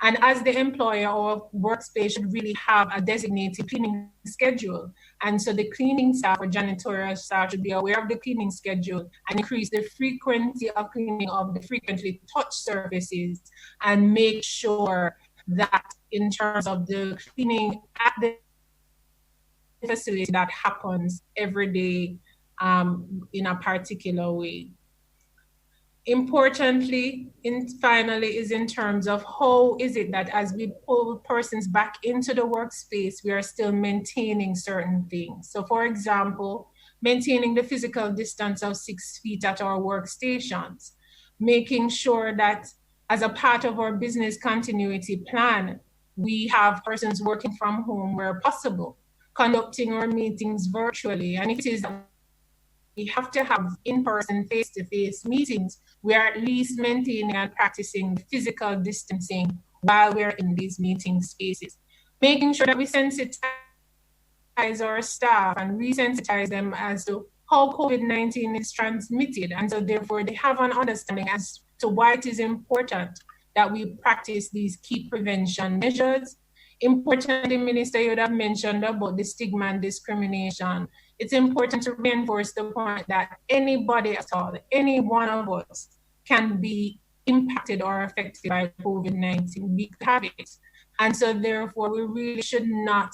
And as the employer or workspace should really have a designated cleaning schedule. And so the cleaning staff or janitorial staff should be aware of the cleaning schedule and increase the frequency of cleaning of the frequently touched surfaces, and make sure that in terms of the cleaning at the facility that happens every day in a particular way. Importantly, finally, is in terms of how is it that as we pull persons back into the workspace, we are still maintaining certain things. So for example, maintaining the physical distance of 6 feet at our workstations, making sure that as a part of our business continuity plan, we have persons working from home where possible, conducting our meetings virtually. And it is we have to have in-person, face-to-face meetings. We are at least maintaining and practicing physical distancing while we're in these meeting spaces. Making sure that we sensitize our staff and resensitize them as to how COVID-19 is transmitted. And so therefore they have an understanding as to why it is important that we practice these key prevention measures. Importantly, Minister, you would have mentioned about the stigma and discrimination. It's important to reinforce the point that anybody at all, any one of us can be impacted or affected by COVID-19 because they have it. And so therefore, we really should not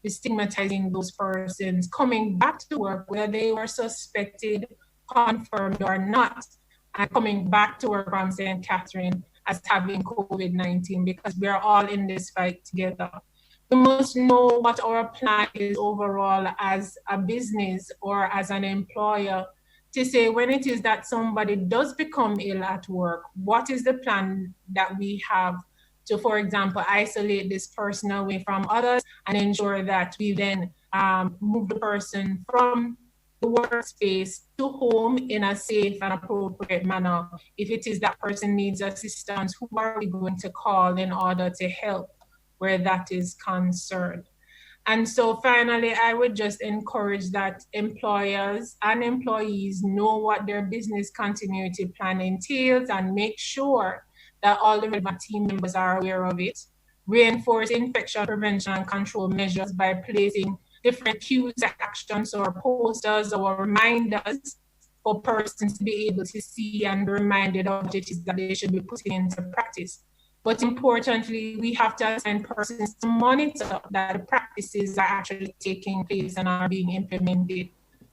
be stigmatizing those persons coming back to work, whether they were suspected, confirmed or not, and coming back to work from St. Catherine as having COVID-19, because we are all in this fight together. We must know what our plan is overall as a business or as an employer to say when it is that somebody does become ill at work, what is the plan that we have to, for example, isolate this person away from others and ensure that we then move the person from the workspace to home in a safe and appropriate manner. If it is that person needs assistance, who are we going to call in order to help where that is concerned? And so finally, I would just encourage that employers and employees know what their business continuity plan entails and make sure that all the relevant team members are aware of it. Reinforce infection prevention and control measures by placing different cues to actions or posters or reminders for persons to be able to see and be reminded of what it is that they should be putting into practice. But importantly, we have to assign persons to monitor that the practices are actually taking place and are being implemented.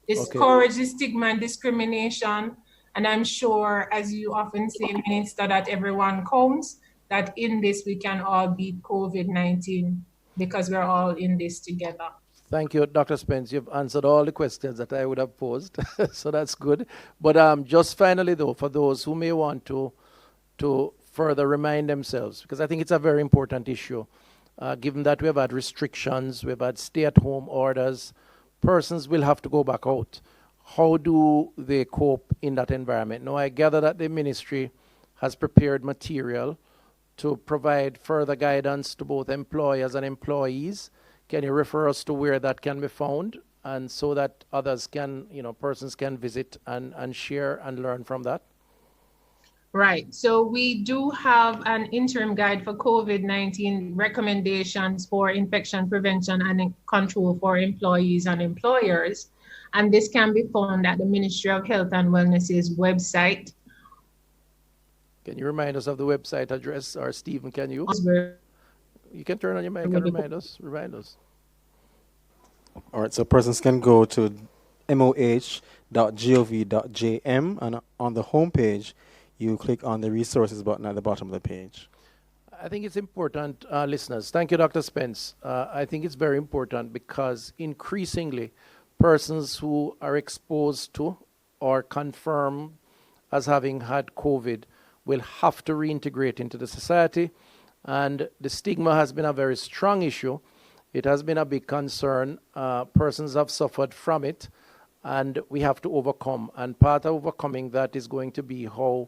Discourage the stigma and discrimination. And I'm sure, as you often say, Minister, that everyone counts, that in this we can all beat COVID-19 because we're all in this together. Thank you, Dr. Spence. You've answered all the questions that I would have posed, so that's good. But just finally, though, for those who may want to further remind themselves, because I think it's a very important issue, given that we have had restrictions, we've had stay-at-home orders, persons will have to go back out. How do they cope in that environment? Now, I gather that the ministry has prepared material to provide further guidance to both employers and employees. Can you refer us to where that can be found, and so that others can, persons can visit and share and learn from that? Right. So we do have an interim guide for COVID-19 recommendations for infection prevention and control for employees and employers. And this can be found at the Ministry of Health and Wellness's website. Can you remind us of the website address, or Stephen, can you? You can turn on your mic and remind us. All right, so persons can go to moh.gov.jm, and on the homepage, you click on the resources button at the bottom of the page. I think it's important, listeners. Thank you, Dr. Spence. I think it's very important because increasingly persons who are exposed to or confirmed as having had COVID will have to reintegrate into the society. And the stigma has been a very strong issue. It has been a big concern. Persons have suffered from it, and we have to overcome. And part of overcoming that is going to be how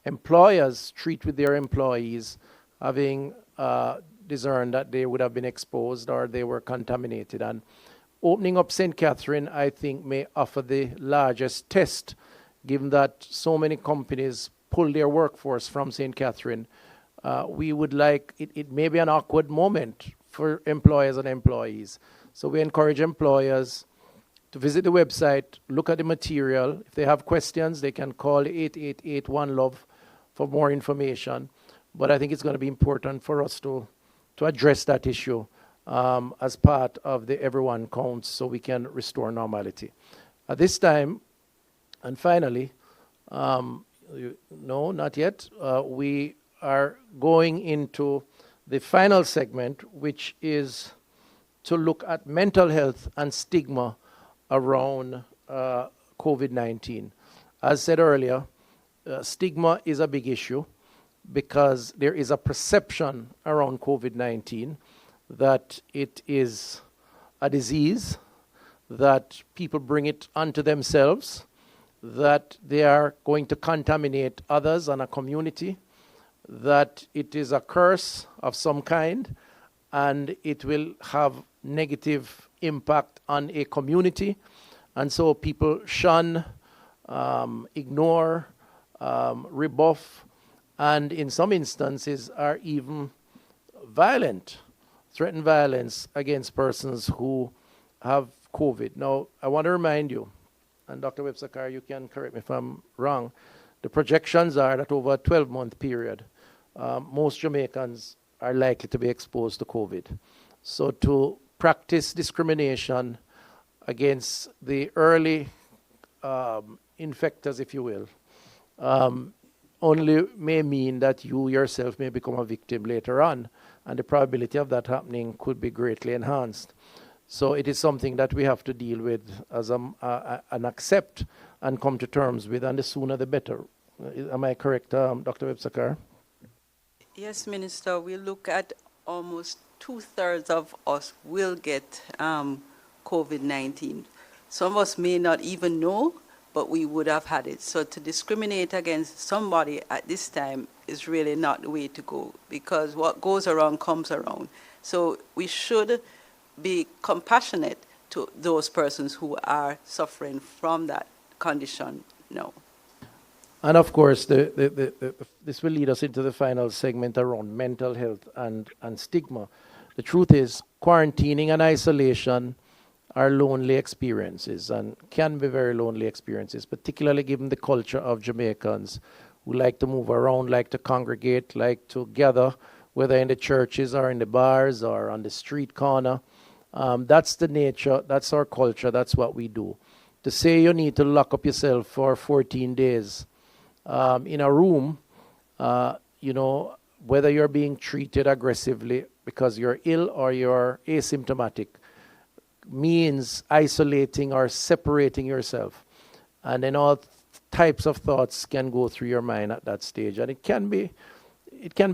employers treat with their employees, having discerned that they would have been exposed or they were contaminated. And opening up St. Catherine, I think, may offer the largest test, given that so many companies pull their workforce from St. Catherine. We would like, it may be an awkward moment for employers and employees. So we encourage employers to visit the website, look at the material. If they have questions, they can call 8881-LOVE for more information. But I think it's going to be important for us to address that issue as part of the Everyone Counts, so we can restore normality. At this time, and finally, no, not yet, we are going into the final segment, which is to look at mental health and stigma around COVID-19. As said earlier, stigma is a big issue because there is a perception around COVID-19 that it is a disease, that people bring it onto themselves, that they are going to contaminate others and a community, that it is a curse of some kind, and it will have negative impact on a community. And so people shun, ignore, rebuff, and in some instances are even violent, threaten violence against persons who have COVID. Now, I want to remind you, and Dr. Webster-Carr, you can correct me if I'm wrong, The projections are that over a 12-month period, most Jamaicans are likely to be exposed to COVID. So to practice discrimination against the early infectors, if you will, only may mean that you yourself may become a victim later on, and the probability of that happening could be greatly enhanced. So it is something that we have to deal with as and accept and come to terms with, and the sooner the better. Am I correct, Dr. Webster? Yes, Minister. We look at almost 2/3 of us will get COVID-19. Some of us may not even know, but we would have had it. So to discriminate against somebody at this time is really not the way to go, because what goes around comes around. So we should be compassionate to those persons who are suffering from that condition now. And of course, this will lead us into the final segment around mental health and stigma. The truth is, quarantining and isolation are lonely experiences and can be very lonely experiences, particularly given the culture of Jamaicans who like to move around, like to congregate, like to gather, whether in the churches or in the bars or on the street corner. That's the nature, that's our culture, that's what we do. To say you need to lock up yourself for 14 days in a room, whether you're being treated aggressively because you're ill or you're asymptomatic, means isolating or separating yourself. And then all types of thoughts can go through your mind at that stage, and it can be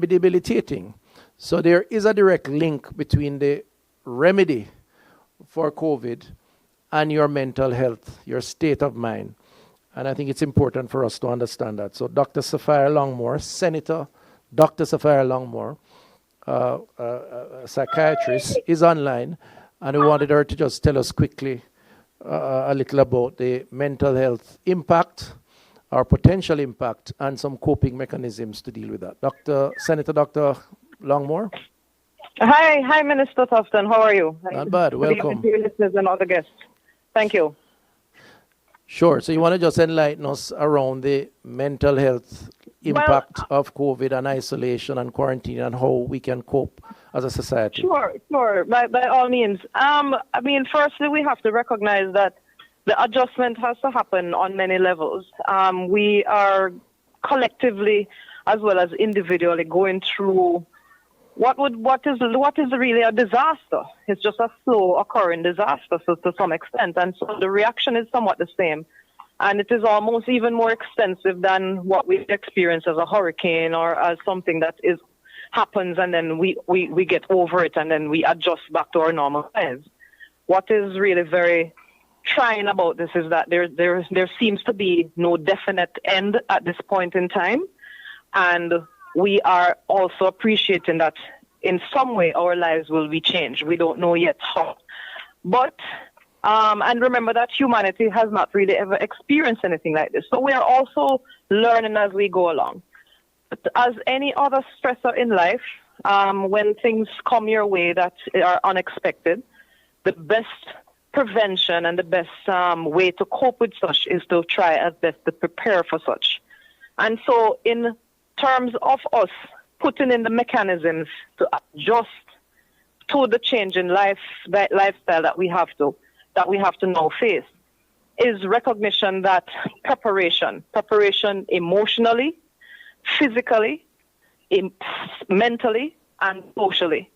debilitating. So there is a direct link between the remedy for COVID and your mental health, your state of mind. And I think it's important for us to understand that. So Dr. Sapphire Longmore, Senator Dr. Sapphire Longmore, a psychiatrist, is online, and we wanted her to just tell us quickly a little about the mental health impact or potential impact and some coping mechanisms to deal with that. Senator Dr. Longmore? Hi, Minister Thurston. How are you? Not bad. Welcome. To your listeners and all the guests. Thank you. Sure. So you want to just enlighten us around the mental health impact of COVID and isolation and quarantine and how we can cope as a society? Sure. By all means. Firstly, we have to recognize that the adjustment has to happen on many levels. We are collectively, as well as individually, going through what is really a disaster. It's just a slow occurring disaster, so to some extent, and so the reaction is somewhat the same, and it is almost even more extensive than what we experience as a hurricane or as something that happens and then we get over it and then we adjust back to our normal lives. What is really very trying about this is that there seems to be no definite end at this point in time, and we are also appreciating that in some way our lives will be changed. We don't know yet how. But, and remember that humanity has not really ever experienced anything like this. So we are also learning as we go along. But as any other stressor in life, when things come your way that are unexpected, the best prevention and the best way to cope with such is to try as best to prepare for such. And so in terms of us putting in the mechanisms to adjust to the change in lifestyle that we have to now face, is recognition that preparation emotionally, physically, mentally, and socially.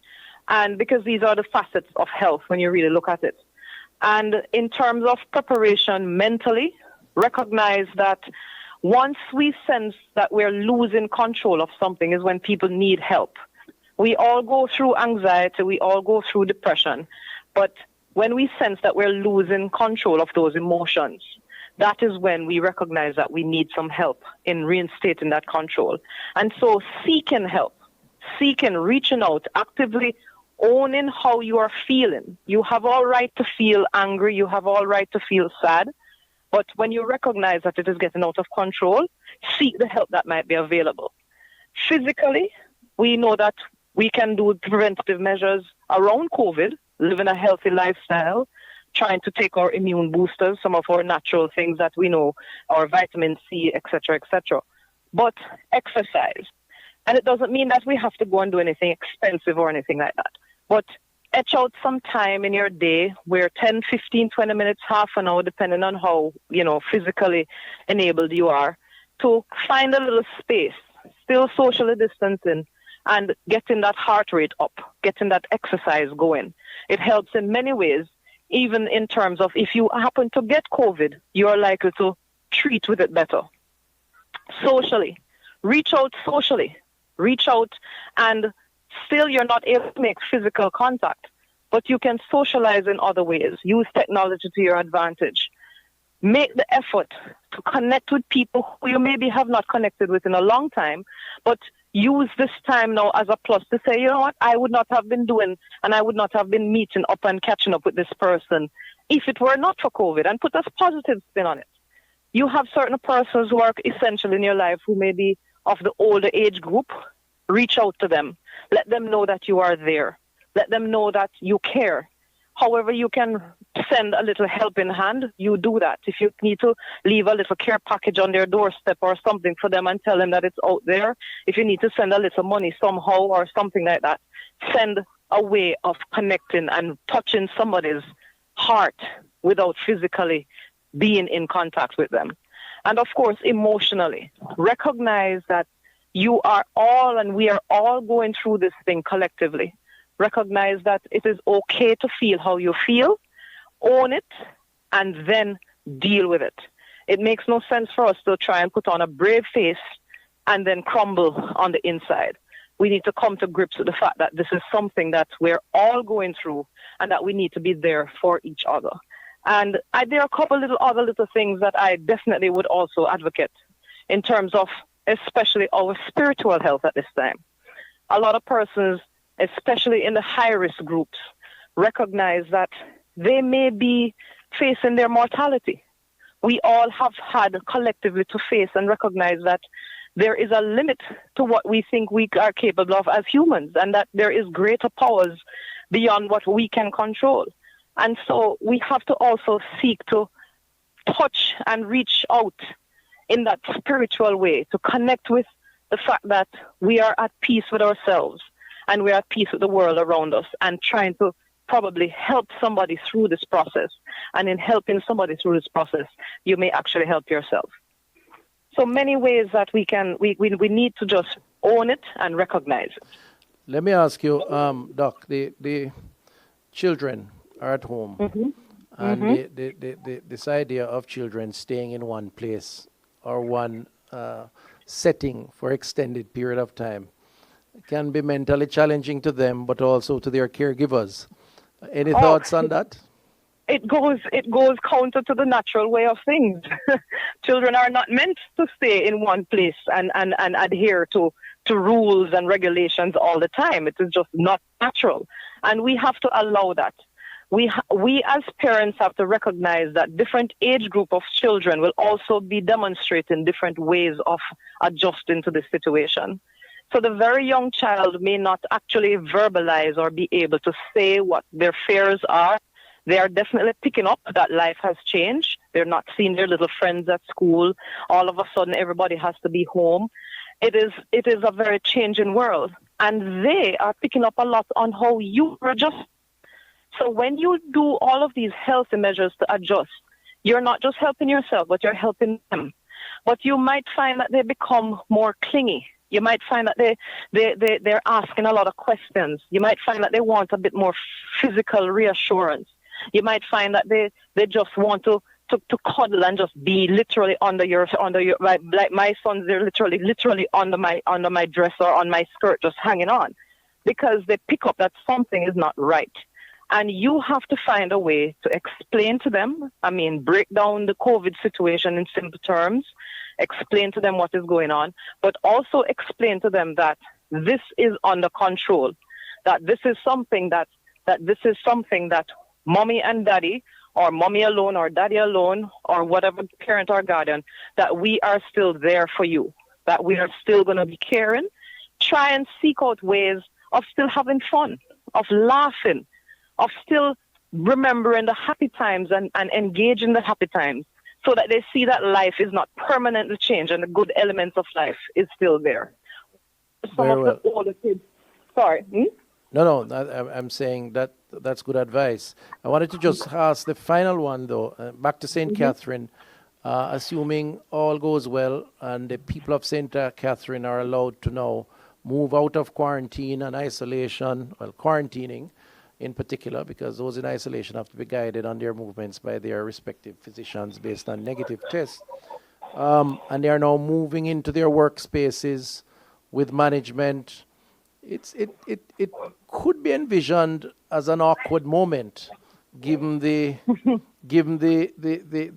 And because these are the facets of health when you really look at it. And in terms of preparation mentally, recognize that once we sense that we're losing control of something is when people need help. We all go through anxiety, we all go through depression, but when we sense that we're losing control of those emotions, that is when we recognize that we need some help in reinstating that control. And so seeking help, reaching out, actively owning how you are feeling. You have all right to feel angry, you have all right to feel sad, but when you recognize that it is getting out of control, seek the help that might be available. Physically, we know that we can do preventative measures around COVID, living a healthy lifestyle, trying to take our immune boosters, some of our natural things that we know, our vitamin C, etc., etc. But exercise. And it doesn't mean that we have to go and do anything expensive or anything like that. But etch out some time in your day where 10, 15, 20 minutes, half an hour, depending on how, physically enabled you are, to find a little space, still socially distancing, and getting that heart rate up, getting that exercise going. It helps in many ways, even in terms of if you happen to get COVID, you are likely to treat with it better. Socially, reach out socially. Reach out, and still you're not able to make physical contact, but you can socialize in other ways. Use technology to your advantage. Make the effort to connect with people who you maybe have not connected with in a long time, but use this time now as a plus to say, you know what, I would not have been doing, and I would not have been meeting up and catching up with this person if it were not for COVID, and put a positive spin on it. You have certain persons who are essential in your life who may be of the older age group. Reach out to them. Let them know that you are there. Let them know that you care. However you can send a little helping hand, you do that. If you need to leave a little care package on their doorstep or something for them and tell them that it's out there, if you need to send a little money somehow or something like that, send a way of connecting and touching somebody's heart without physically being in contact with them. And of course, emotionally, recognize that you are all, and we are all going through this thing collectively. Recognize that it is okay to feel how you feel, own it, and then deal with it. It makes no sense for us to try and put on a brave face and then crumble on the inside. We need to come to grips with the fact that this is something that we're all going through and that we need to be there for each other. And there are a couple other little things that I definitely would also advocate in terms of especially our spiritual health at this time. A lot of persons, especially in the high-risk groups, recognize that they may be facing their mortality. We all have had collectively to face and recognize that there is a limit to what we think we are capable of as humans, and that there is greater powers beyond what we can control. And so we have to also seek to touch and reach out in that spiritual way to connect with the fact that we are at peace with ourselves and we are at peace with the world around us, and trying to probably help somebody through this process. And in helping somebody through this process, you may actually help yourself. So many ways that we need to just own it and recognize it. Let me ask you, Doc, the children are at home, and this idea of children staying in one place or one setting for extended period of time can be mentally challenging to them, but also to their caregivers. Any thoughts on that? It goes counter to the natural way of things. Children are not meant to stay in one place and adhere to rules and regulations all the time. It is just not natural. And we have to allow that. We as parents have to recognize that different age group of children will also be demonstrating different ways of adjusting to the situation. So the very young child may not actually verbalize or be able to say what their fears are. They are definitely picking up that life has changed. They're not seeing their little friends at school. All of a sudden, everybody has to be home. It is a very changing world. And they are picking up a lot on how you adjust. So when you do all of these healthy measures to adjust, you're not just helping yourself, but you're helping them. But you might find that they become more clingy. You might find that they're asking a lot of questions. You might find that they want a bit more physical reassurance. You might find that they just want to cuddle and just be literally under your like my sons, they're literally under my dress or on my skirt, just hanging on, because they pick up that something is not right. And you have to find a way to explain to them, break down the COVID situation in simple terms, explain to them what is going on, but also explain to them that this is under control, that this is something that mommy and daddy, or mommy alone or daddy alone, or whatever parent or guardian, that we are still there for you, that we are still going to be caring. Try and seek out ways of still having fun, of laughing, of still remembering the happy times and engage in the happy times so that they see that life is not permanently changed and the good elements of life is still there. Some Very of well. the older kids, sorry. No, I'm saying that's good advice. I wanted to just ask the final one, though, back to St. Catherine. Assuming all goes well and the people of St. Catherine are allowed to now move out of quarantine and isolation, well, quarantining in particular, because those in isolation have to be guided on their movements by their respective physicians based on negative tests. And they are now moving into their workspaces with management. It could be envisioned as an awkward moment, given the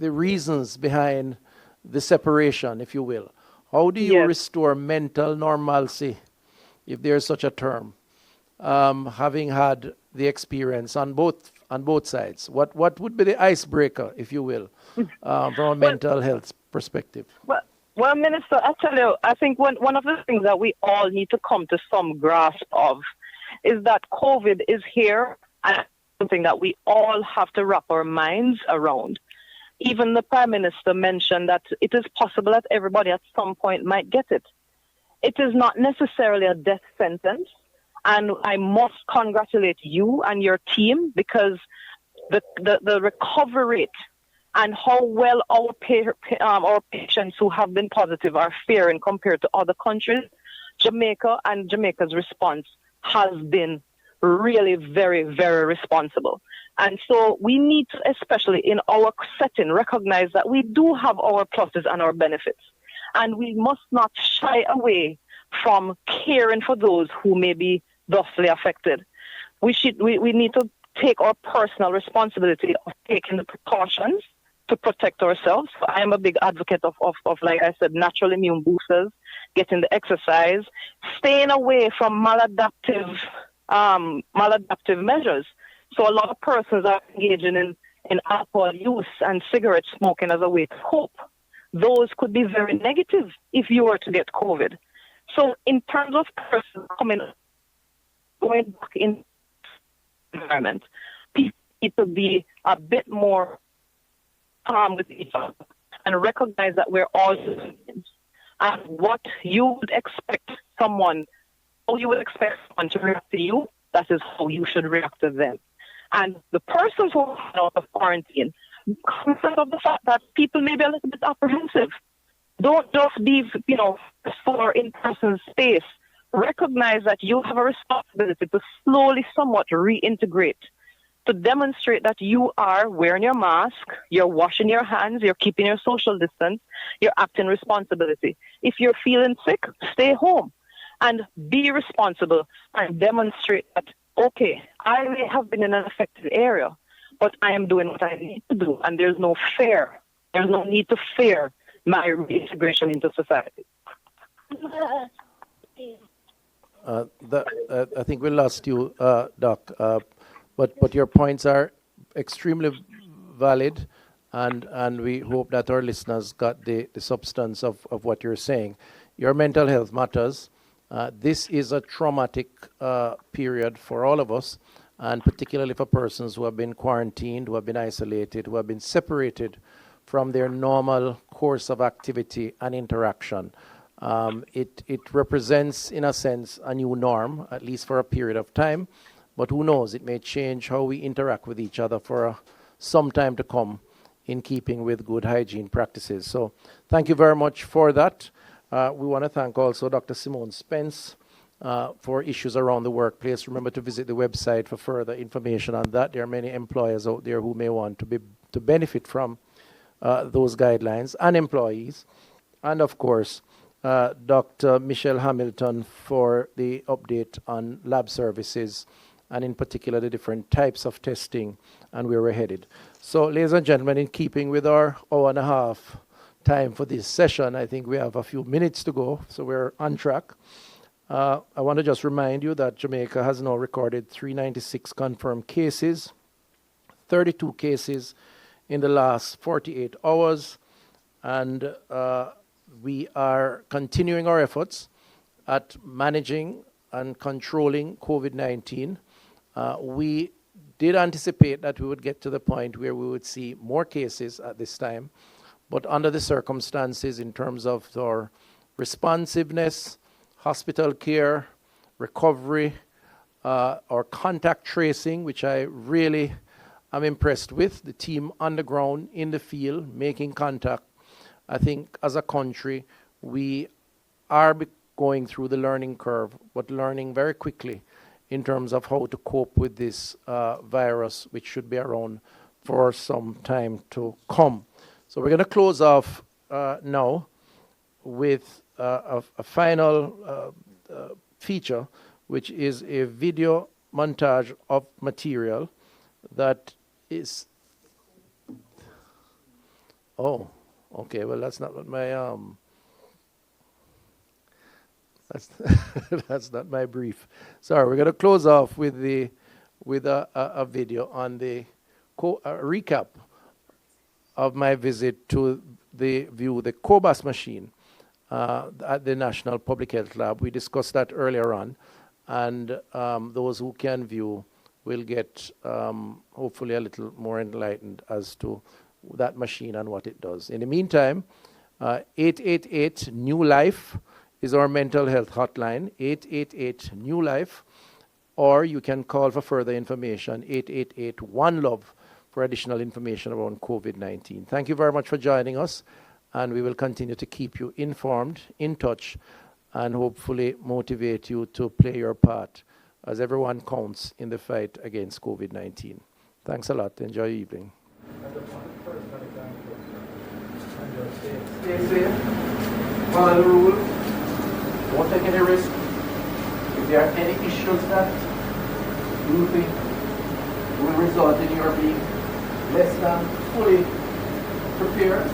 reasons behind the separation, if you will. How do you restore mental normalcy, if there's such a term, having had the experience on both sides? What would be the icebreaker, if you will, from a mental health perspective? Well, Minister, I tell you, I think one of the things that we all need to come to some grasp of is that COVID is here, and something that we all have to wrap our minds around. Even the Prime Minister mentioned that it is possible that everybody at some point might get it. It is not necessarily a death sentence, and I must congratulate you and your team because the recovery rate and how well our patients who have been positive are faring compared to other countries, Jamaica and Jamaica's response has been really very, very responsible. And so we need to, especially in our setting, recognize that we do have our pluses and our benefits. And we must not shy away from caring for those who may be thusly affected. We need to take our personal responsibility of taking the precautions to protect ourselves. I am a big advocate of like I said, natural immune boosters, getting the exercise, staying away from maladaptive measures. So a lot of persons are engaging in alcohol use and cigarette smoking as a way to cope. Those could be very negative if you were to get COVID. So in terms of persons going back in the environment, people need to be a bit more calm with each other and recognize that we're all humans. And what you would expect someone to react to you, that is how you should react to them. And the persons who are out of quarantine, consider of the fact that people may be a little bit apprehensive. Don't just be, for in-person space. Recognize that you have a responsibility to slowly, somewhat reintegrate, to demonstrate that you are wearing your mask, you're washing your hands, you're keeping your social distance, you're acting responsibility. If you're feeling sick, stay home and be responsible and demonstrate that, okay, I may have been in an affected area, but I am doing what I need to do, and there's no fear. There's no need to fear my reintegration into society. I think we lost you, Doc. But your points are extremely valid, and we hope that our listeners got the substance of what you're saying. Your mental health matters. This is a traumatic period for all of us, and particularly for persons who have been quarantined, who have been isolated, who have been separated from their normal course of activity and interaction. It represents, in a sense, a new norm, at least for a period of time. But who knows, it may change how we interact with each other for some time to come in keeping with good hygiene practices. So thank you very much for that. We want to thank also Dr. Simone Spence for issues around the workplace. Remember to visit the website for further information on that. There are many employers out there who may want to benefit from those guidelines, and employees. And of course, Dr. Michelle Hamilton for the update on lab services, and in particular the different types of testing and where we're headed. So, ladies and gentlemen, in keeping with our hour and a half time for this session, I think we have a few minutes to go, so we're on track. I want to just remind you that Jamaica has now recorded 396 confirmed cases, 32 cases in the last 48 hours, and we are continuing our efforts at managing and controlling COVID-19. We did anticipate that we would get to the point where we would see more cases at this time, but under the circumstances in terms of our responsiveness, hospital care, recovery, our contact tracing, which I really am impressed with, the team on the ground, in the field, making contact. I think as a country, we are going through the learning curve, but learning very quickly in terms of how to cope with this virus, which should be around for some time to come. So we're going to close off now with a final feature, which is a video montage of material that is... Oh, okay, well, that's not what my... That's not my brief. Sorry, we're going to close off with a video on the recap of my visit to the COBAS machine at the National Public Health Lab. We discussed that earlier on, and those who can view will get hopefully a little more enlightened as to that machine and what it does. In the meantime, 888 New Life is our mental health hotline, 888 New Life, or you can call for further information, 888 One Love, for additional information around COVID-19. Thank you very much for joining us, and we will continue to keep you informed, in touch, and hopefully motivate you to play your part, as everyone counts in the fight against COVID-19. Thanks a lot. Enjoy your evening. Stay safe. Follow the rules. Don't take any risk. If there are any issues that you think will result in your being less than fully prepared,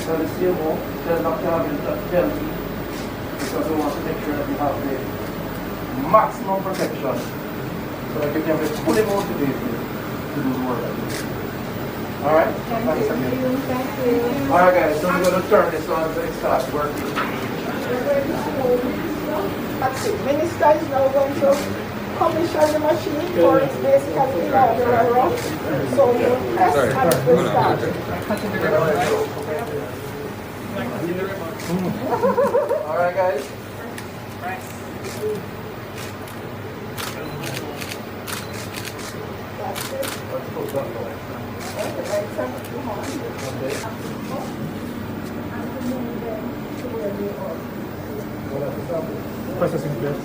tell the CMO, tell Dr. Abel, tell me, because we want to make sure that we have the maximum protection so that you can be fully motivated to do the work that you do. All right? Thanks again. Thank you. All right, guys, so we're going to turn this on so it starts working. That's it. Minister is now going to commission the machine for its basically inaugural. So you press and it will start. All right, guys. That's it. Let's put that going. Processing place.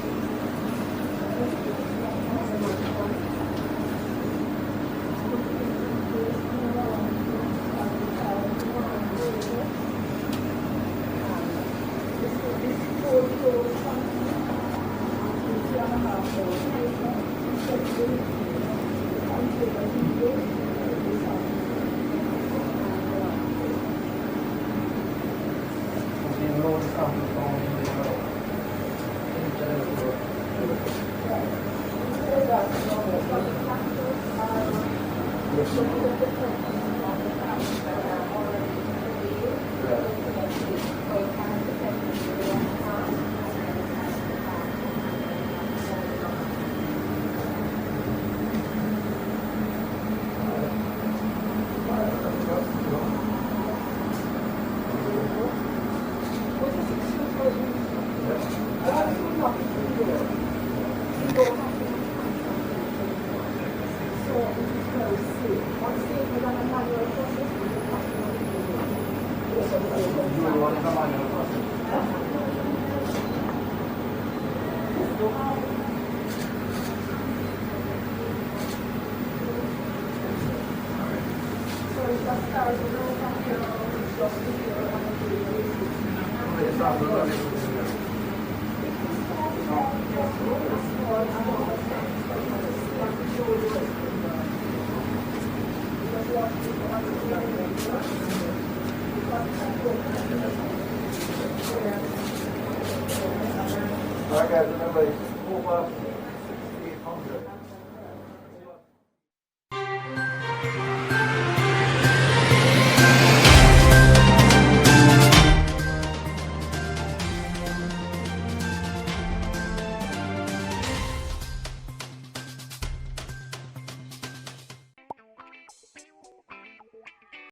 All right, guys, remember,